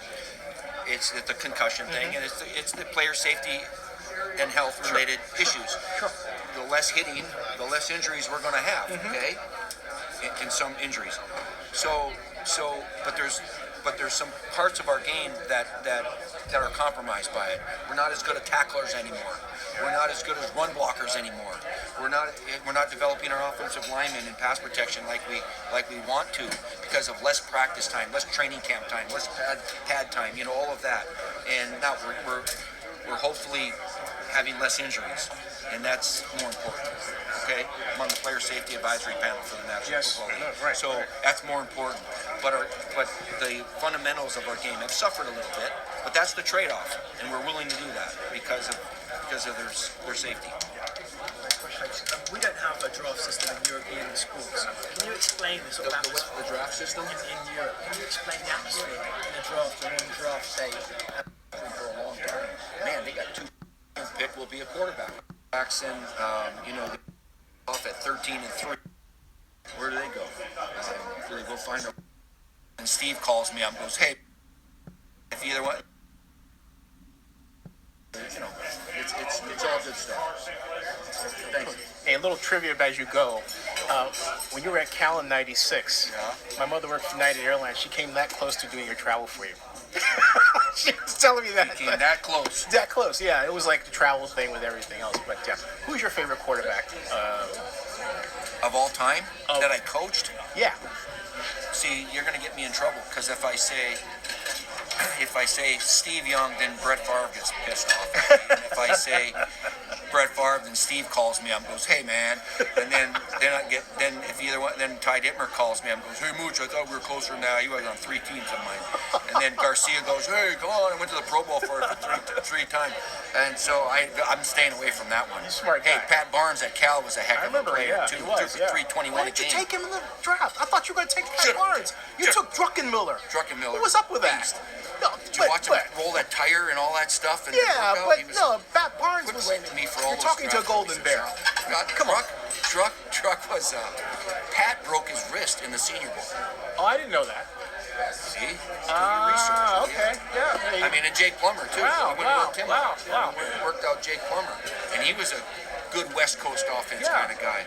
It's the concussion thing, and it's the player safety and health-related issues. Sure. The less hitting, the less injuries we're going to have. Okay, in some injuries. But there's some parts of our game that are compromised by it. We're not as good at tacklers anymore. We're not as good as run blockers anymore. We're not developing our offensive linemen in pass protection like we want to because of less practice time, less training camp time, less pad time, all of that. And now we're hopefully having less injuries, and that's more important. Okay, I'm on the player safety advisory panel for the National Football League. Right. So that's more important. But the fundamentals of our game have suffered a little bit. But that's the trade-off, and we're willing to do that because of their safety. We don't have a draft system in European schools. Can you explain the sort of atmosphere The draft system? in Europe? Can you explain the atmosphere in a draft or on draft day? For a long time. Man, they got two pick will be a quarterback. Jackson, off at 13-3. Where do they go? Do they go find a? And Steve calls me up and goes, "Hey, if either one, it's all good stuff." Thanks. Hey, a little trivia as you go. When you were at Cal in '96, my mother worked for United Airlines. She came that close to doing your travel for you. She was telling me that. Came that close. That close, yeah. It was like the travel thing with everything else. But who's your favorite quarterback? Of all time that I coached? Yeah. See, you're gonna get me in trouble because if I say Steve Young, then Brett Favre gets pissed off at me. And if I say Brett Favre, then Steve calls me up and goes, "Hey man," and then if either one, then Ty Dittmer calls me up and goes, "Hey Mooch, I thought we were closer now. You guys on 3 teams of mine." And then Garcia goes, "Hey, come on, I went to the Pro Bowl for three times." And so I'm staying away from that one. Smart guy. Hey, Pat Barnes at Cal was a heck of a player too. He was, Took for 321 Why a didn't you game. take him in the draft? I thought you were going to take Pat Barnes. You took Druckenmiller. Druckenmiller. What was up with that? Beast. No, Did you watch him roll that tire and all that stuff? And yeah, but no, Pat Barnes Quit was. blaming me for all You're those talking to a draft golden choices. bear. God, come on. Truck Druck was, Pat broke his wrist in the Senior Bowl. Oh, I didn't know that. See? Do your Ah, research. okay. Yeah. Hey. I mean, and Jake Plummer, too. Wow, We went and worked him out. wow. We went and worked out Jake Plummer. And he was a good West Coast offense kind of guy.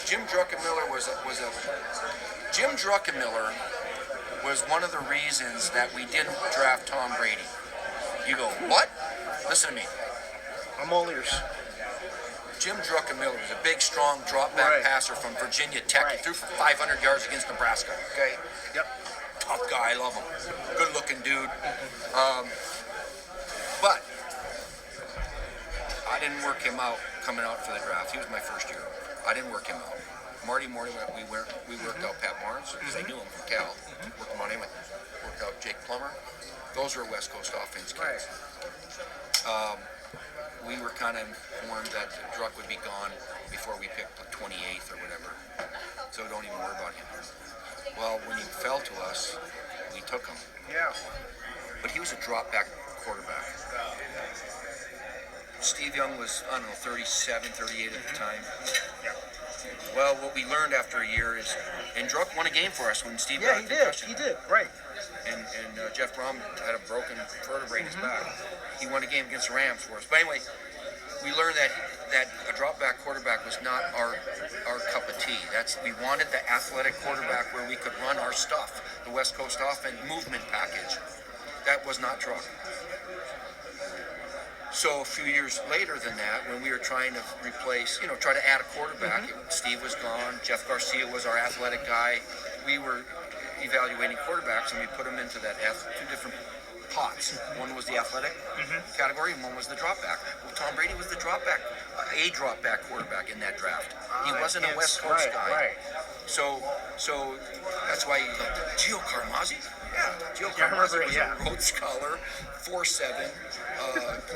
Jim Druckenmiller was one of the reasons that we didn't draft Tom Brady. You go, what? Listen to me. I'm all ears. Jim Druckenmiller was a big, strong drop-back passer from Virginia Tech. He threw for 500 yards against Nebraska. Okay? Yep. Tough guy, I love him. Good-looking dude. But I didn't work him out coming out for the draft. He was my first year. I didn't work him out. Marty Morty, we worked out Pat Barnes because I knew him from Cal. Worked him on him. Worked out Jake Plummer. Those were West Coast offense kids. We were kind of informed that Druck would be gone before we picked the 28th or whatever. So don't even worry about him. Well, when he fell to us, we took him. Yeah. But he was a drop-back quarterback. Steve Young was, I don't know, 37, 38 at the time. Well, what we learned after a year is, and Druck won a game for us when Steve got a concussion. He did, right. And Jeff Brom had a broken vertebrae in his back. He won a game against the Rams for us. But anyway, we learned that a drop-back quarterback was not our cup of tea. We wanted the athletic quarterback where we could run our stuff, the West Coast offense movement package. That was not Druck. So a few years later than that, when we were trying to replace, try to add a quarterback, Steve was gone, Jeff Garcia was our athletic guy. We were evaluating quarterbacks, and we put them into that two different pots. One was the athletic category, and one was the drop-back. Well, Tom Brady was the drop-back quarterback in that draft. He wasn't a West Coast guy. Right. So that's why Gio Carmazzi? Yeah, Gio Carmazzi was a Rhodes Scholar, 4'7",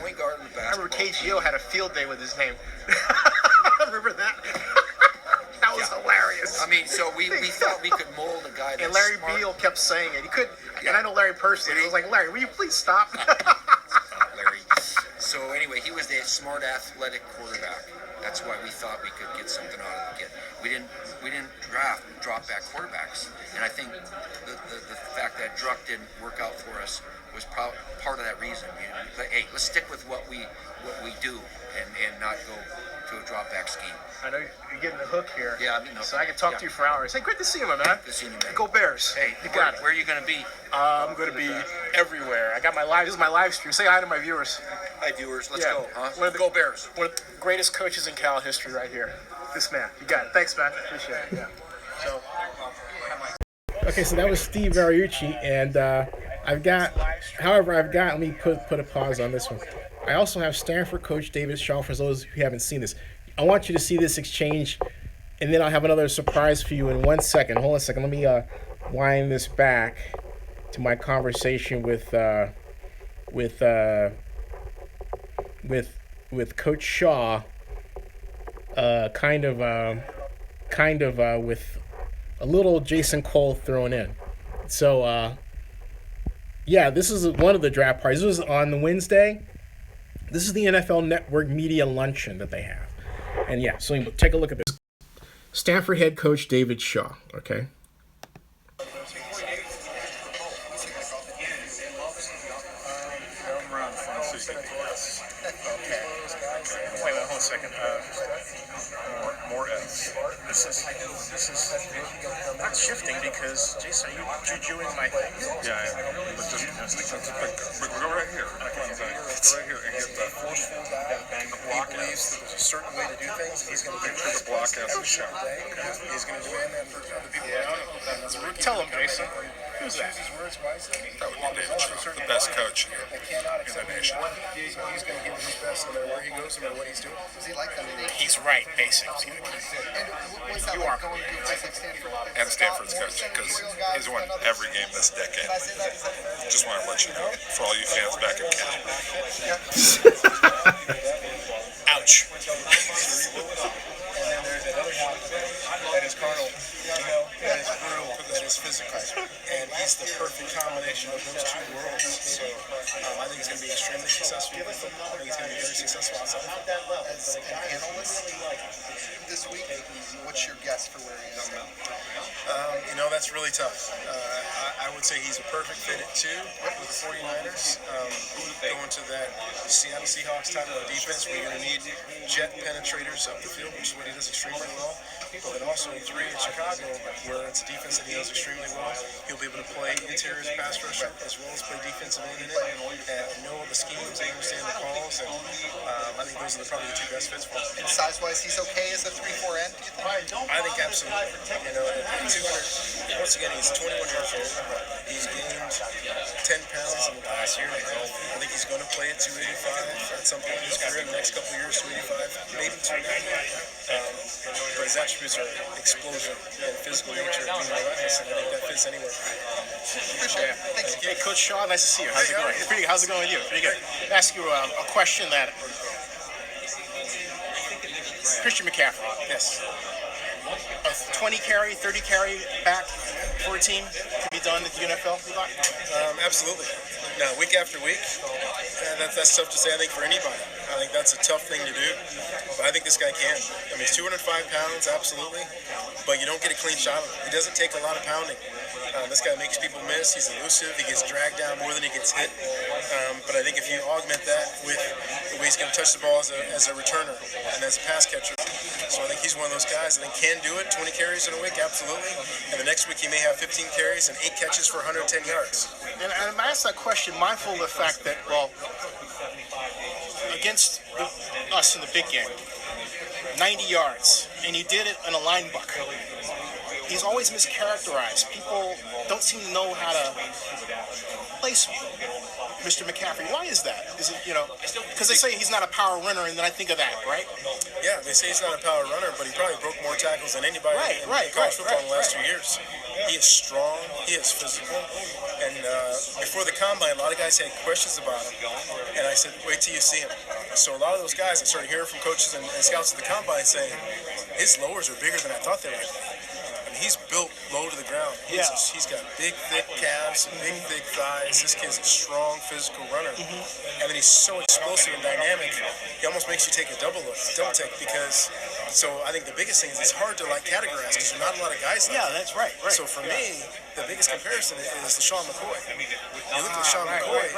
point guard in the basketball. I remember KGO had a field day with his name. Remember that? That was hilarious. I mean, so we thought we could mold a guy that's and Larry smart. Beal kept saying it. He could, and I know Larry personally. He was like, Larry, will you please stop? Stop, Larry. So anyway, he was the smart, athletic quarterback. That's why we thought we could get something out of the kid. We didn't draft drop-back quarterbacks, and I think the fact that Druck didn't work out for us was part of that reason. Hey, let's stick with what we do and not go to a drop-back scheme. I know you're getting the hook here. Yeah, I'm in the so I can talk to you for hours. Hey, great to see you, my man. Good seeing you, man. Go Bears. Hey, you got it. Where are you going to be? I'm going to be everywhere. I got my live. This is my live stream. Say hi to my viewers. Hi, viewers. Let's go. Huh? Go Bears. One of the greatest coaches in Cal history, right here. This man. You got it. Thanks, man. Appreciate it. Yeah. So. Okay, so that was Steve Mariucci, and I've got. Let me put a pause on this one. I also have Stanford coach David Shaw. For those who haven't seen this, I want you to see this exchange, and then I'll have another surprise for you in 1 second. Hold on a second. Let me wind this back to my conversation with Coach Shaw. Kind of with a little Jason Cole thrown in. So this is one of the draft parties. This was on the Wednesday. This is the NFL Network Media Luncheon that they have. And so take a look at this. Stanford head coach David Shaw, okay? Wait, hold on a second. More Fs. This is not shifting because, Jason, are you jujuing my thing? Yeah, but go right here. Go right here and get the forceful block. He believes that there's a certain way to do things. He's going to make sure the block has a shot. He's going to demand that for other people. Tell him, Jason. Who's that? That would be David Shaw, the best coach in the nation. He's going to give his best no matter where he goes, no matter what he's doing. Does he like that? He's right, basically. And what's that like going to a place like Stanford? And Stanford's coach, because he's won every game this decade. Just want to let you know, for all you fans back in Cal. Ouch. And then there's another half that is carnal, that is brutal, that is physical. And he's the perfect combination of those two worlds. So I think he's going to be extremely successful with football. I think he's going to be very successful outside of football. As an analyst this week, what's your guess for where he is? That's really tough. I would say he's a perfect fit at 2 with the 49ers. Going to that Seattle Seahawks type of defense where you're going to need jet penetrators up the field, which is what he does extremely well. But then also 3 in Chicago, where it's a defense that he knows extremely well. He'll be able to play interior pass rusher as well as play defensive end in it, and know the schemes and understand the calls. And I think those are probably the 2 best fits for him. And size-wise, he's okay as a 3-4 end, do you think? I think absolutely. At 200, once again, he's 21 years old. He's gained 10 pounds in the past year and a half. I think he's going to play at 285 at some point in his career. In the next couple of years, 285, maybe 290. But his attributes are explosion and physical nature and being relentless, and I think that fits anywhere. Appreciate it. Thanks. Hey, Coach Shaw, nice to see you. How's it going? How's it going with you? Pretty good. I'll ask you a question that Christian McCaffrey. Yes. A 20 carry, 30 carry back for a team to be done at the NFL? Absolutely. Now, week after week, that's tough to say, I think, for anybody. I think that's a tough thing to do. But I think this guy can. I mean, he's 205 pounds, absolutely. But you don't get a clean shot on him. He doesn't take a lot of pounding. This guy makes people miss. He's elusive. He gets dragged down more than he gets hit. But I think if you augment that with the way he's going to touch the ball as a returner and as a pass catcher, so I think he's one of those guys that can do it. 20 carries in a week, absolutely. And the next week he may have 15 carries and 8 catches for 110 yards. And I asked that question mindful of the fact that, well, against us in the big game, 90 yards, and he did it in a line buck. He's always mischaracterized. People don't seem to know how to place Mr. McCaffrey. Why is that? Is it, because they say he's not a power runner, and then I think of that, right? Yeah, they say he's not a power runner, but he probably broke more tackles than anybody in college football in the last 2 years. He is strong. He is physical. And before the combine, a lot of guys had questions about him, and I said, wait till you see him. So a lot of those guys, I started hearing from coaches and scouts at the combine saying, his lowers are bigger than I thought they were. He's built low to the ground. He's got big, thick calves and big, thick thighs. This kid's a strong, physical runner. And then he's so explosive and dynamic, he almost makes you take a double take because, so I think the biggest thing is it's hard to categorize because there's not a lot of guys like that. That's right. So for me, the biggest comparison is LaShawn McCoy. You look at LaShawn McCoy,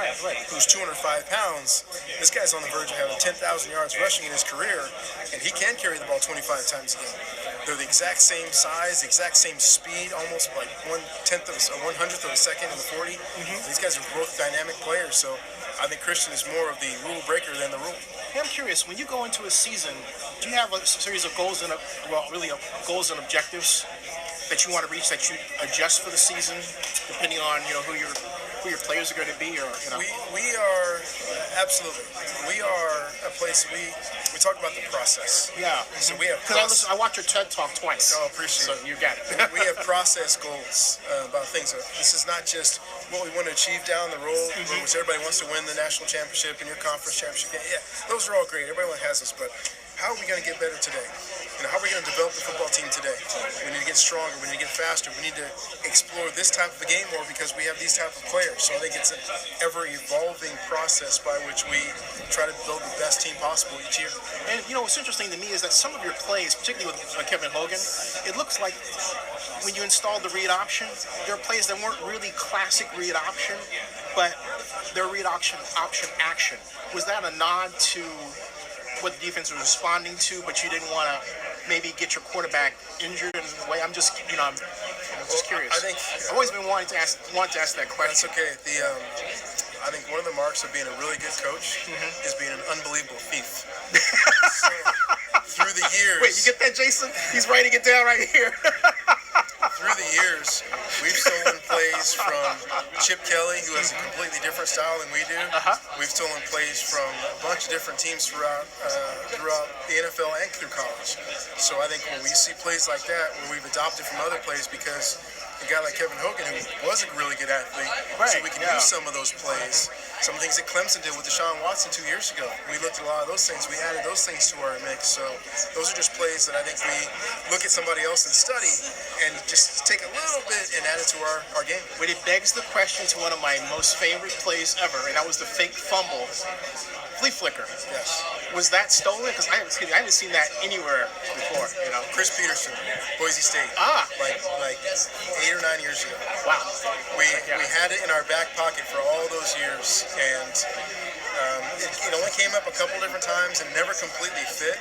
who's 205 pounds, this guy's on the verge of having 10,000 yards rushing in his career, and he can carry the ball 25 times a game. They're the exact same size, exact same speed, almost like 1/10 of a second in the 40. These guys are both dynamic players, so I think Christian is more of the rule breaker than the rule. Hey, I'm curious, when you go into a season, do you have a series of goals and goals and objectives that you want to reach that you adjust for the season, depending on who your players are going to be, or We are absolutely. We are a place we talk about the process. Yeah. So we have. Because I watched your TED Talk twice. Oh, appreciate it. So you got it. We have process goals about things. This is not just what we want to achieve down the road, which everybody wants to win the national championship and your conference championship. Yeah, those are all great. Everybody has this, but how are we going to get better today? How are we going to develop the football team today? We need to get stronger. We need to get faster. We need to explore this type of a game more because we have these type of players. So I think it's an ever-evolving process by which we try to build the best team possible each year. And what's interesting to me is that some of your plays, particularly with Kevin Hogan, it looks like when you installed the read option, there are plays that weren't really classic read option, but they're read option action. Was that a nod to what the defense was responding to, but you didn't want to maybe get your quarterback injured in a way? I'm just curious. I've always been wanting to ask that question. That's okay. I think one of the marks of being a really good coach is being an unbelievable thief. So, through the years... Wait, you get that, Jason? He's writing it down right here. Through the years, we've stolen plays from Chip Kelly, who has a completely different style than we do. We've stolen plays from a bunch of different teams throughout the NFL and through college. So I think when we see plays like that, where we've adopted from other plays because a guy like Kevin Hogan, who was a really good athlete, so we can use some of those plays. Some things that Clemson did with Deshaun Watson 2 years ago. We looked at a lot of those things. We added those things to our mix. So those are just plays that I think we look at somebody else and study and just take a little bit and add it to our game. But it begs the question to one of my most favorite plays ever, and that was the fake fumble. Flea flicker. Yes. Was that stolen? Because I haven't seen that anywhere before. Chris Peterson, Boise State. Like 8 or 9 years ago. Wow. We had it in our back pocket for all those years, and it only came up a couple different times and never completely fit.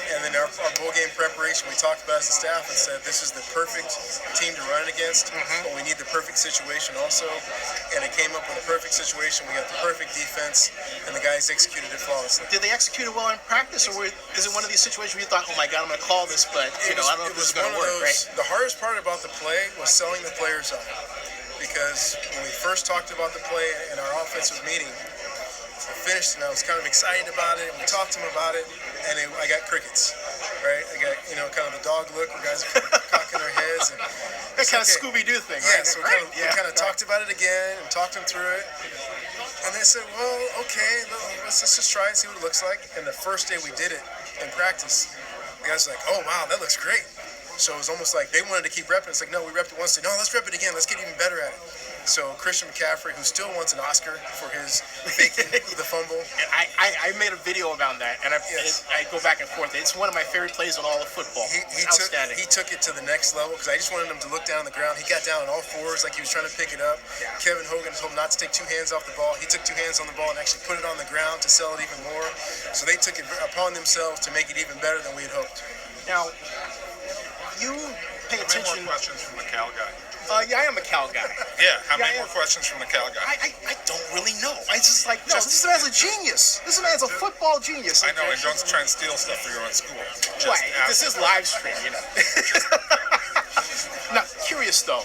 And then our bowl game preparation, we talked about as a staff and said this is the perfect team to run it against, but we need the perfect situation also. And it came up with a perfect situation. We got the perfect defense, and the guys executed it flawlessly. Did they execute it well in practice, or is it one of these situations where you thought, oh my God, I'm going to call this, but I don't know if this is going to work, right? The hardest part about the play was selling the players on it. Because when we first talked about the play in our offensive meeting, I finished and I was kind of excited about it, and we talked to him about it, and I got crickets, right? I got, kind of the dog look where guys are cocking their heads. And that kind of Scooby-Doo thing, right? Yeah, so we kind of talked about it again and talked him through it. And they said, well, okay, let's just try and see what it looks like. And the first day we did it in practice, the guys were like, oh, wow, that looks great. So it was almost like they wanted to keep repping. It's like, no, we repped it once. No, let's rep it again. Let's get even better at it. So Christian McCaffrey, who still wants an Oscar for his faking the fumble. I made a video about that, and I go back and forth. It's one of my favorite plays in all of football. Outstanding. He took it to the next level because I just wanted him to look down on the ground. He got down on all fours like he was trying to pick it up. Yeah. Kevin Hogan told him not to take 2 hands off the ball. He took 2 hands on the ball and actually put it on the ground to sell it even more. So they took it upon themselves to make it even better than we had hoped. Now, you pay attention. More questions from the Cal guy. Yeah, I am a Cal guy. Yeah, how many more questions from the Cal guy? I don't really know. I just like, no, this man's a genius. This man's a football genius. I know, and don't try and steal stuff for your own school. Right, this is live stream, Now, curious though,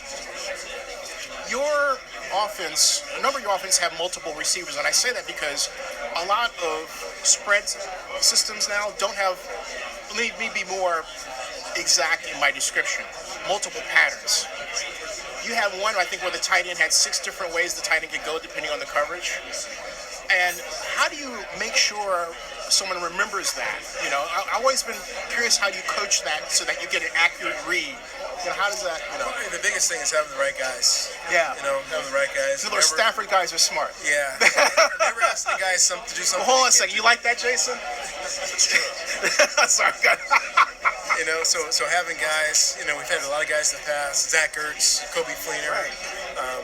your offense, a number of your offense have multiple receivers, and I say that because a lot of spread systems now don't have, let me be more exact in my description, multiple patterns. You had one, I think, where the tight end had 6 different ways the tight end could go depending on the coverage. And how do you make sure someone remembers that? I've always been curious how you coach that so that you get an accurate read. How does that, The biggest thing is having the right guys. Yeah. Having the right guys. Those Stafford guys are smart. Yeah. Never ask the guys to do something. Well, hold on a second. You like that, Jason? That's true. Sorry. So having guys, we've had a lot of guys in the past. Zach Ertz, Kobe Fleener,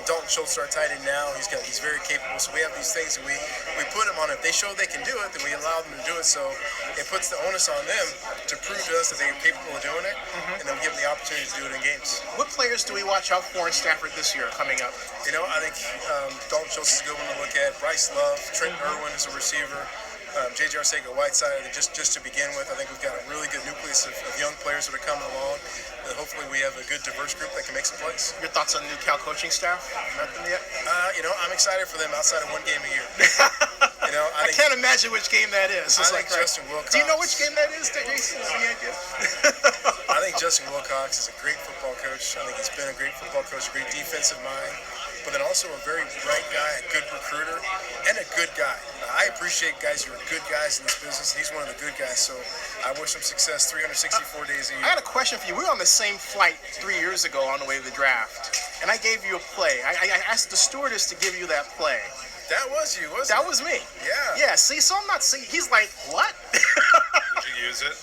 Dalton Schultz, our tight end now. He's very capable. So we have these things that we put them on. If they show they can do it, then we allow them to do it. So it puts the onus on them to prove to us that they're capable of doing it, and then we give them the opportunity to do it in games. What players do we watch out for in Stafford this year coming up? I think Dalton Schultz is a good one to look at. Bryce Love, Trenton Irwin is a receiver. J.J. Arcega-Whiteside, I think just to begin with, I think we've got a really good nucleus of young players that are coming along. And hopefully we have a good, diverse group that can make some plays. Your thoughts on the new Cal coaching staff? Nothing yet? I'm excited for them outside of one game a year. I can't imagine which game that is. I think Justin Wilcox. Do you know which game that is, Jason? I think Justin Wilcox is a great football coach. I think he's been a great football coach, a great defensive mind, but then also a very bright guy, a good recruiter, and a good guy. I appreciate guys who are good guys in this business. He's one of the good guys, so I wish him success 364 days a year. I got a question for you. We were on the same flight 3 years ago on the way to the draft, and I gave you a play. I asked the stewardess to give you that play. That was you, wasn't it? That was me. Yeah. Yeah, see, so I'm not seeing. He's like, what? Did you use it?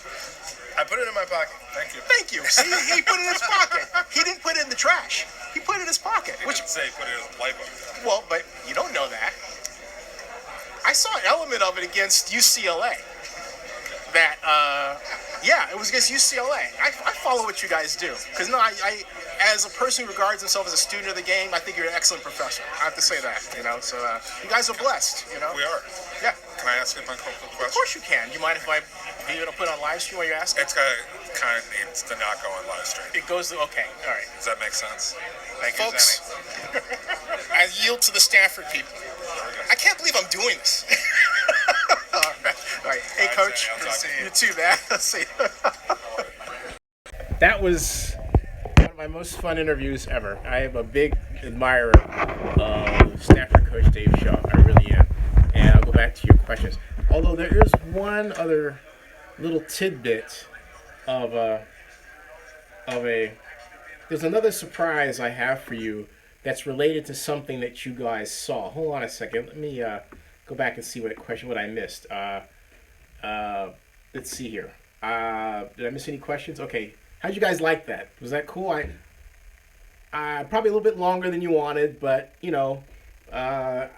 I put it in my pocket. Thank you. Thank you. See, he put it in his pocket. He didn't put it in the trash. He put it in his pocket. He didn't say put it in the playbook. Well, but you don't know that. I saw an element of it against UCLA. That, it was against UCLA. I follow what you guys do. Because, I as a person who regards himself as a student of the game, I think you're an excellent professor. I have to say that, So, you guys are blessed, We are. Yeah. Can I ask you a couple of questions? Of course you can. Do you mind if I be able to put on live stream while you're asking? It's kind of needs to not go on live stream. It goes to, okay, all right. Does that make sense? Thank you, folks. I yield to the Stafford people. I can't believe I'm doing this. All right. Hey, Coach. I'll see you. You too, man. I'll see you. That was My most fun interviews ever. I am a big admirer of Stafford Coach Dave Shaw. I really am. And I'll go back to your questions. Although there is one other little tidbit of there's another surprise I have for you that's related to something that you guys saw. Hold on a second. Let me go back and see what I missed. Let's see here. Did I miss any questions? Okay. How'd you guys like that? Was that cool? I probably a little bit longer than you wanted, but you know, I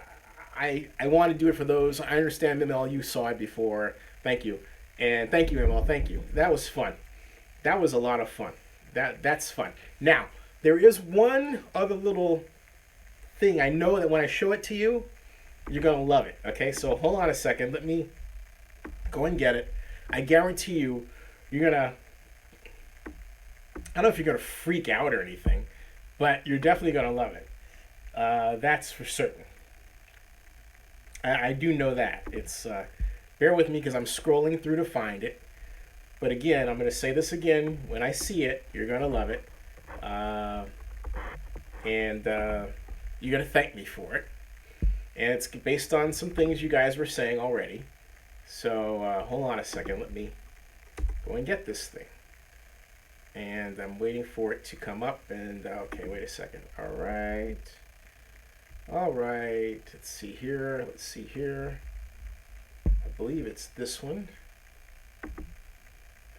want to do it for those. I understand, ML, you saw it before. Thank you, and thank you, ML. Thank you. That was fun. That was a lot of fun. That's fun. Now there is one other little thing. I know that when I show it to you, you're gonna love it. Okay, so hold on a second. Let me go and get it. I guarantee you, you're gonna. I don't know if you're gonna freak out or anything, but you're definitely gonna love it. That's for certain. I do know that. It's bear with me because I'm scrolling through to find it. But again, I'm gonna say this again. When I see it, you're gonna love it, and you're gonna thank me for it. And it's based on some things you guys were saying already. So hold on a second. Let me go and get this thing. And I'm waiting for it to come up. And okay, wait a second. All right. Let's see here. I believe it's this one.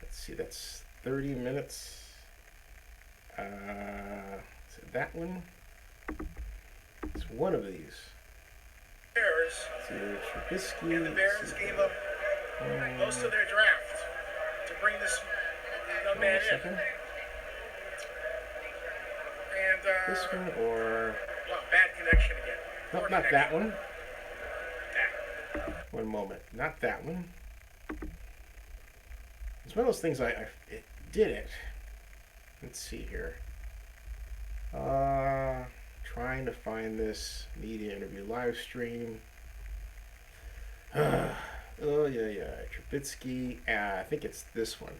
Let's see. That's 30 minutes. Is it that one? It's one of these. Bears. And the Bears gave up most of their draft to bring this young man in. And this one or bad connection again. no, not that one. One moment, not that one. It's one of those things it did it. Let's see here. Trying to find this media interview live stream. Oh yeah. Trubisky. I think it's this one.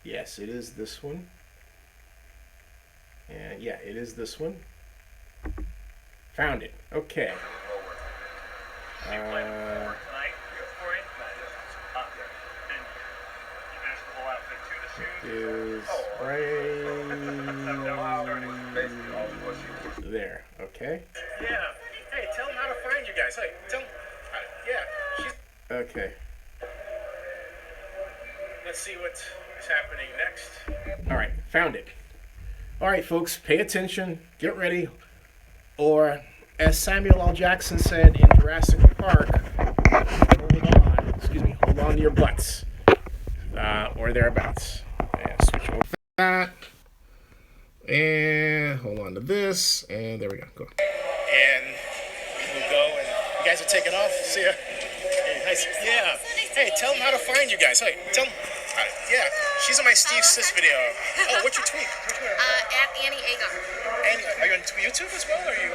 Yes, it is this one. And yeah, it is this one. Found it. Okay. Is right there. Okay. Yeah. Hey, tell them how to find you guys. Hey, tell them. Yeah. Okay. Let's see what is happening next. All right, found it. All right, folks, pay attention. Get ready. Or, as Samuel L. Jackson said in Jurassic Park, hold on to your butts. Or thereabouts. And switch over that. And hold on to this. And there we go. Go. And we'll go, and you guys are taking off. See ya. Hey, nice. Yeah. Hey, tell them how to find you guys. Hey, tell them. Yeah, she's in my Steve Sis video. Oh, what's your tweet? At Annie Agar. Annie, are you on YouTube as well, or are you?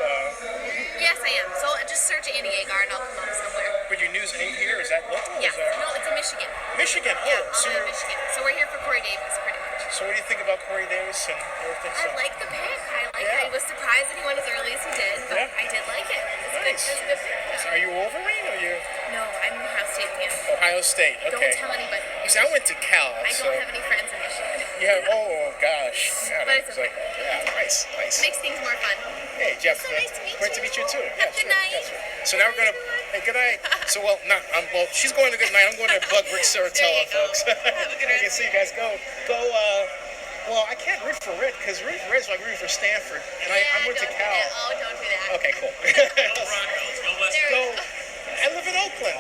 Yes, I am. So just search Annie Agar and I'll come up somewhere. But your news ain't here. Is that local? Yeah. No, it's in Michigan. Michigan. Yeah, Oh, so I'm in Michigan. So we're here for Corey Davis, pretty much. So what do you think about Corey Davis and everything? I like the pick. I was surprised that he went as early as he did, but I did like it. It's a good pick. So are you Wolverine or you? No, I'm an Ohio State fan. Ohio State. Okay. Don't tell anybody. See, I went to Cal. I don't have any friends in Michigan. Yeah. Oh gosh. Yeah, But it's okay. Yeah. Nice. It makes things more fun. Hey, Jeff. So nice to meet you. Great to meet you too. Have a good night. So now we're gonna. Hey, good night. So well, she's going to good night. I'm going to bug Rick Saratella, folks. Have a good night. You can see you guys go. Well, I can't root for Red because root for Red's like rooting for Stanford, and I'm with to Cal. Oh, don't do that. Okay, cool. Go. I live in Oakland.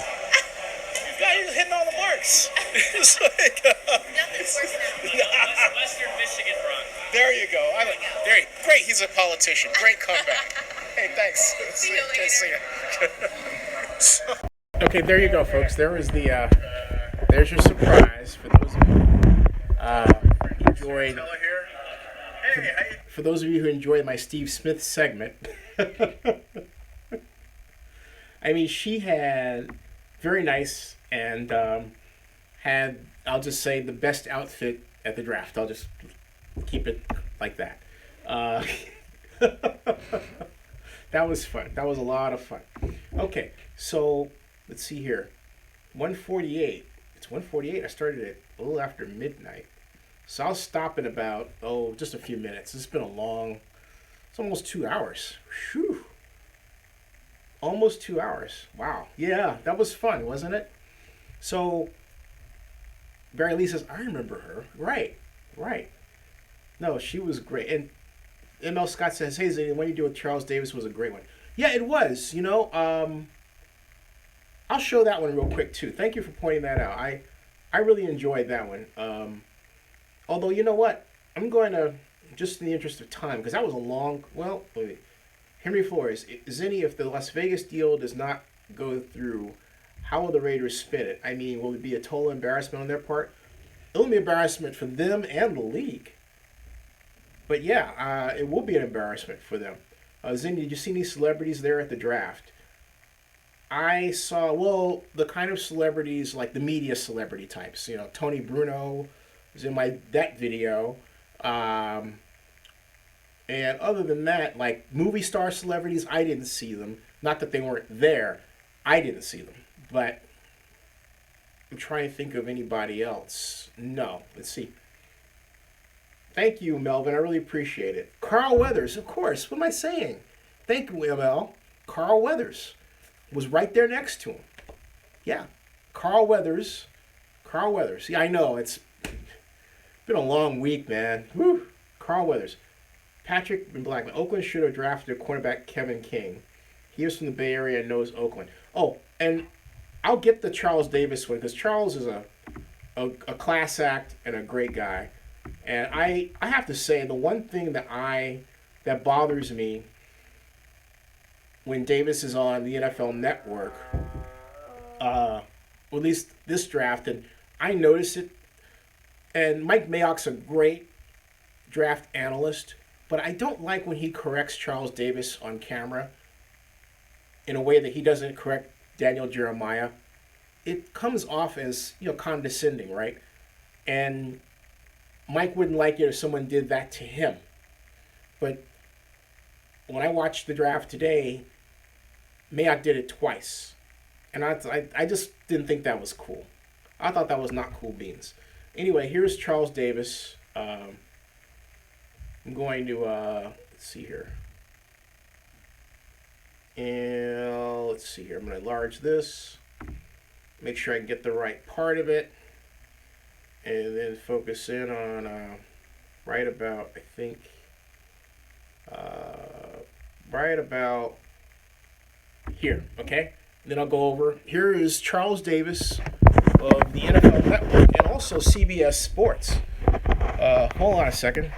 You're hitting all the marks. It's like, Nothing's working out. Western Michigan run. There you go. Great. He's a politician. Great comeback. Hey, thanks. See you later. See ya. Okay, there you go, folks. There's your surprise for those of you who enjoyed. For those of you who enjoyed my Steve Smith segment. I mean, she had very nice and had, I'll just say, the best outfit at the draft. I'll just keep it like that. Uh, that was fun. That was a lot of fun. Okay, so let's see here. 1:48. It's 1:48. I started at a little after midnight. So I'll stop in about, just a few minutes. It's been it's almost 2 hours. Whew. Almost 2 hours. Wow. Yeah, that was fun, wasn't it? So Barry Lee says, I remember her. Right. No, she was great. And ML Scott says, hey, Zennie, what you do with Charles Davis was a great one. Yeah, it was. I'll show that one real quick, too. Thank you for pointing that out. I really enjoyed that one. Although, you know what? I'm going to, just in the interest of time, because that was a long, wait. Henry Flores, Zennie, if the Las Vegas deal does not go through, how will the Raiders spin it? I mean, will it be a total embarrassment on their part? It will be an embarrassment for them and the league. But yeah, it will be an embarrassment for them. Zennie, did you see any celebrities there at the draft? I saw, the kind of celebrities, like the media celebrity types. Tony Bruno was in that video. And other than that, like movie star celebrities, I didn't see them. Not that they weren't there. I didn't see them. But I'm trying to think of anybody else. No. Let's see. Thank you, Melvin. I really appreciate it. Carl Weathers, of course. What am I saying? Thank you, ML. Carl Weathers was right there next to him. Yeah. Carl Weathers. Yeah, I know. It's been a long week, man. Whew. Carl Weathers. Patrick Blackman. Oakland should have drafted cornerback Kevin King. He is from the Bay Area and knows Oakland. Oh, and I'll get the Charles Davis one because Charles is a class act and a great guy. And I have to say, the one thing that bothers me when Davis is on the NFL Network, or at least this draft, and I notice it, and Mike Mayock's a great draft analyst, but I don't like when he corrects Charles Davis on camera in a way that he doesn't correct Daniel Jeremiah. It comes off as, condescending, right? And Mike wouldn't like it if someone did that to him. But when I watched the draft today, Mayock did it twice. And I just didn't think that was cool. I thought that was not cool beans. Anyway, here's Charles Davis. I'm going to, let's see here. And let's see here. I'm going to enlarge this. Make sure I can get the right part of it. And then focus in on right about, I think, right about here. Okay? And then I'll go over. Here is Charles Davis of the NFL Network and also CBS Sports. Hold on a second.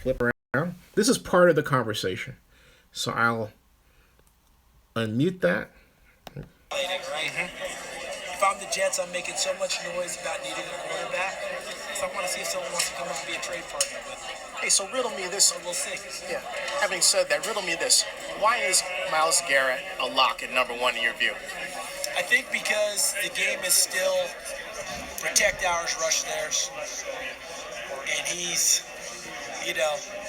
Flip around. This is part of the conversation. So I'll unmute that. If I'm the Jets, I'm making so much noise about needing a quarterback. So I want to see if someone wants to come up and be a trade partner with me. Hey, so riddle me this. We'll see. Yeah. Having said that, riddle me this. Why is Myles Garrett a lock at number one in your view? I think because the game is still protect ours, rush theirs. And he's,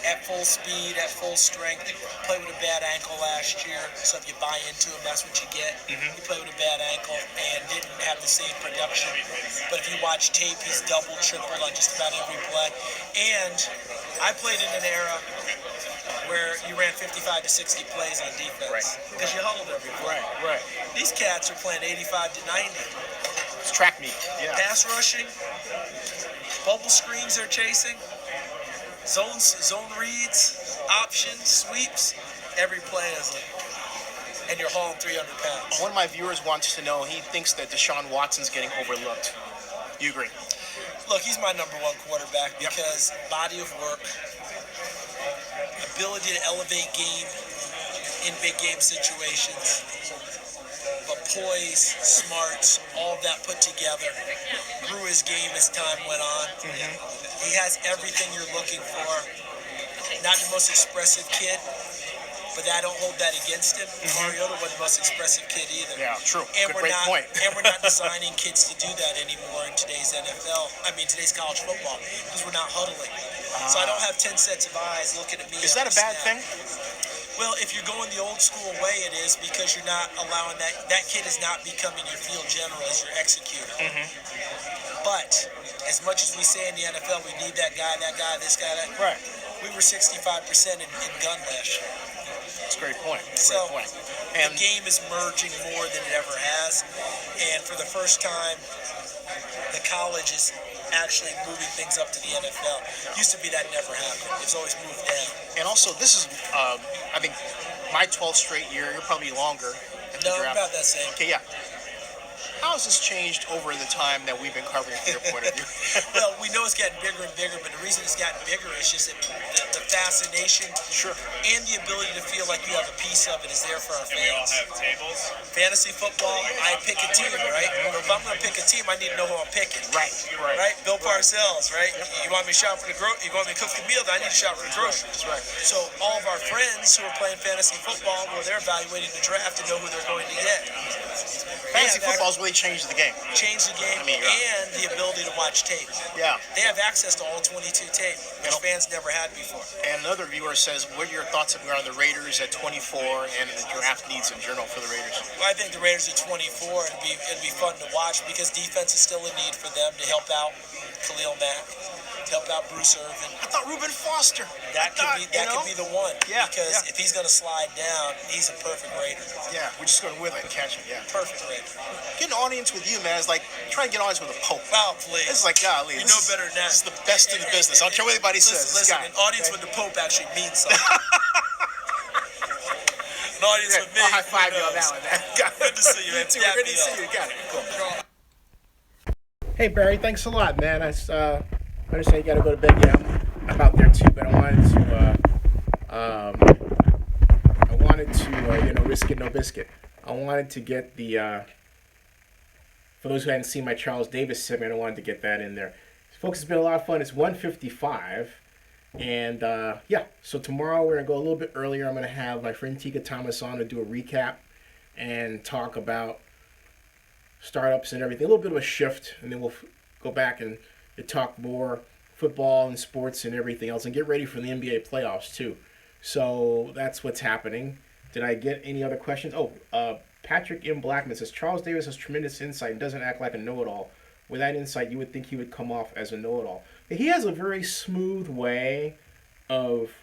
at full speed, at full strength. Played with a bad ankle last year, so if you buy into him, that's what you get. He played with a bad ankle and didn't have the same production. But if you watch tape, he's double, triple on just about every play. And I played in an era where you ran 55 to 60 plays on defense because you huddled every play. Right. These cats are playing 85 to 90. It's track meet. Yeah. Pass rushing, bubble screens they're chasing. Zone reads, options, sweeps, every play is and you're hauling 300 pounds. One of my viewers wants to know, he thinks that Deshaun Watson's getting overlooked. You agree? Look, he's my number one quarterback because body of work, ability to elevate game in big game situations, but poise, smarts, all of that put together, grew his game as time went on. He has everything you're looking for. Not the most expressive kid, but I don't hold that against him. Mariota wasn't the most expressive kid either. Yeah, true. And Great point. And we're not designing kids to do that anymore in today's NFL. Today's college football, because we're not huddling. So I don't have 10 sets of eyes looking at me. Is that a bad thing? Well, if you're going the old school way, it is, because you're not allowing that kid is not becoming your field general as your executor. But as much as we say in the NFL, we need that guy, this guy, that. Right. We were 65% in gun last year. That's a great point. So Great point. And the game is merging more than it ever has, and for the first time, the college is actually moving things up to the NFL. Used to be that never happened. It's always moved down. And also, this is, I think, my 12th straight year. You're probably longer. At the No, draft. about that same. Okay, yeah. How has this changed over the time that we've been covering from your point of view? Well, we know it's getting bigger and bigger, but the reason it's gotten bigger is just that the fascination and the ability to feel like you have a piece of it is there for our fans. We all have tables. Fantasy football, I pick a team, right? But if I'm going to pick a team, I need to know who I'm picking. Right? Bill Parcells, right? You want me to shop for the you want me to cook the meal, then I need to shop for the groceries. Right. So all of our friends who are playing fantasy football, well, they're evaluating the draft to know who they're going to get. Fantasy football's really changed the game. Changed the game and the ability to watch tape. Yeah. They have access to all 22 tape, which fans never had before. And another viewer says, what are your thoughts on the Raiders at 24 and the draft needs in general for the Raiders? Well, I think the Raiders at 24, it'd be fun to watch because defense is still a need for them to help out Khalil Mack, to help out Bruce Irvin. I thought Reuben Foster. That could be the one. Yeah, because if he's going to slide down, he's a perfect Raider. Yeah, we're just going to win it and catch him. Yeah. Perfect Raider. Get an audience with you, man, is like trying to get an audience with a Pope. Wow, please. It's like, golly. You know better than that. This is the best in the business. I don't care what anybody says. Listen, an audience with the Pope actually means something. An audience with me. I'll high five you on that one, man. Good to see you, man. Good to see you. Got it. Cool. Hey Barry, thanks a lot, man. I understand you gotta go to bed. Yeah, I'm out there too, but I wanted to risk it, no biscuit. I wanted to get the for those who hadn't seen my Charles Davis segment, I wanted to get that in there. Folks, it's been a lot of fun. It's 1:55, and so tomorrow we're gonna go a little bit earlier. I'm gonna have my friend Tika Thomas on to do a recap and talk about startups and everything. A little bit of a shift, and then we'll go back and talk more football and sports and everything else, and get ready for the NBA playoffs too. So that's what's happening. Did I get any other questions? Patrick M. Blackman says, Charles Davis has tremendous insight and doesn't act like a know-it-all. With that insight, you would think he would come off as a know-it-all. He has a very smooth way of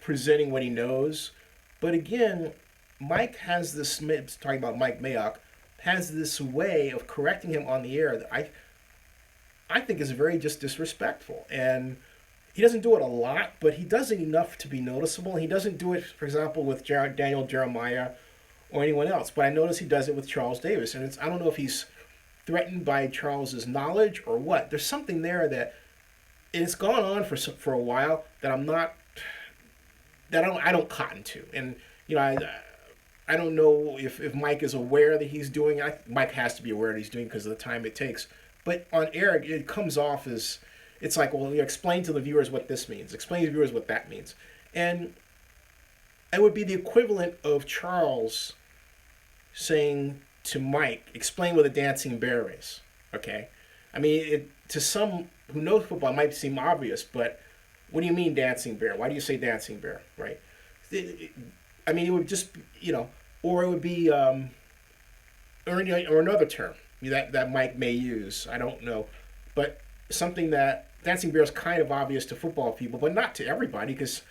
presenting what he knows. But again, Mike has this, talking about Mike Mayock, has this way of correcting him on the air that I think is very just disrespectful. And he doesn't do it a lot, but he does it enough to be noticeable. He doesn't do it, for example, with Daniel Jeremiah or anyone else. But I notice he does it with Charles Davis. And I don't know if he's threatened by Charles's knowledge or what. There's something there that it's gone on for a while that I don't cotton to. And I don't know if Mike is aware that he's doing it. Mike has to be aware that he's doing it because of the time it takes. But on air, it comes off as, it's like, well, you explain to the viewers what this means. Explain to the viewers what that means. And it would be the equivalent of Charles saying to Mike, explain what a dancing bear is. Okay? I mean, to some who know football, it might seem obvious, but what do you mean dancing bear? Why do you say dancing bear, right? It would just, or it would be, or another term that Mike may use. I don't know. But something that dancing bear is kind of obvious to football people, but not to everybody, because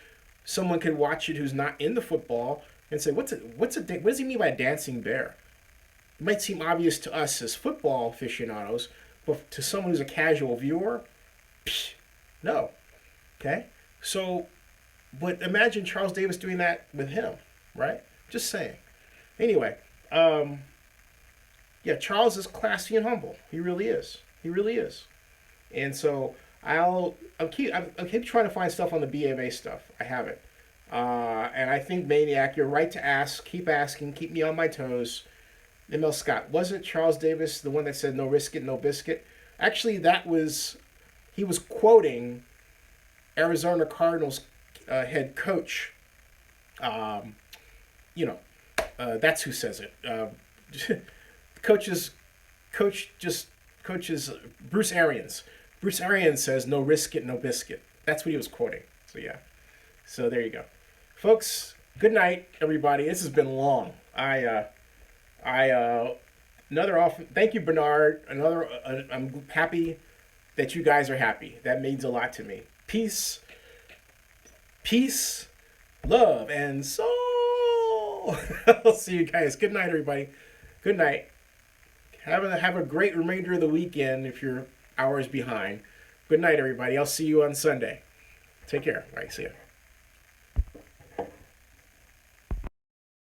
someone could watch it who's not in the football and say, what does he mean by a dancing bear? It might seem obvious to us as football aficionados, but to someone who's a casual viewer, no. Okay? So, but imagine Charles Davis doing that with him, right? Just saying. Anyway, Charles is classy and humble. He really is. He really is. And so I'll keep trying to find stuff on the B of A stuff. I have it. And I think, Maniac, you're right to ask. Keep asking. Keep me on my toes. ML Scott, wasn't Charles Davis the one that said no risk it, no biscuit? Actually, he was quoting Arizona Cardinals head coach. That's who says it. Coach is Bruce Arians. Bruce Arians says, "No risk it, no biscuit." That's what he was quoting. So yeah. So there you go, folks. Good night, everybody. This has been long. Another off. Thank you, Bernard. I'm happy that you guys are happy. That means a lot to me. Peace, love, and soul. I'll see you guys. Good night, everybody. Good night. Have a great remainder of the weekend if you're hours behind. Good night, everybody. I'll see you on Sunday. Take care. All right, see ya.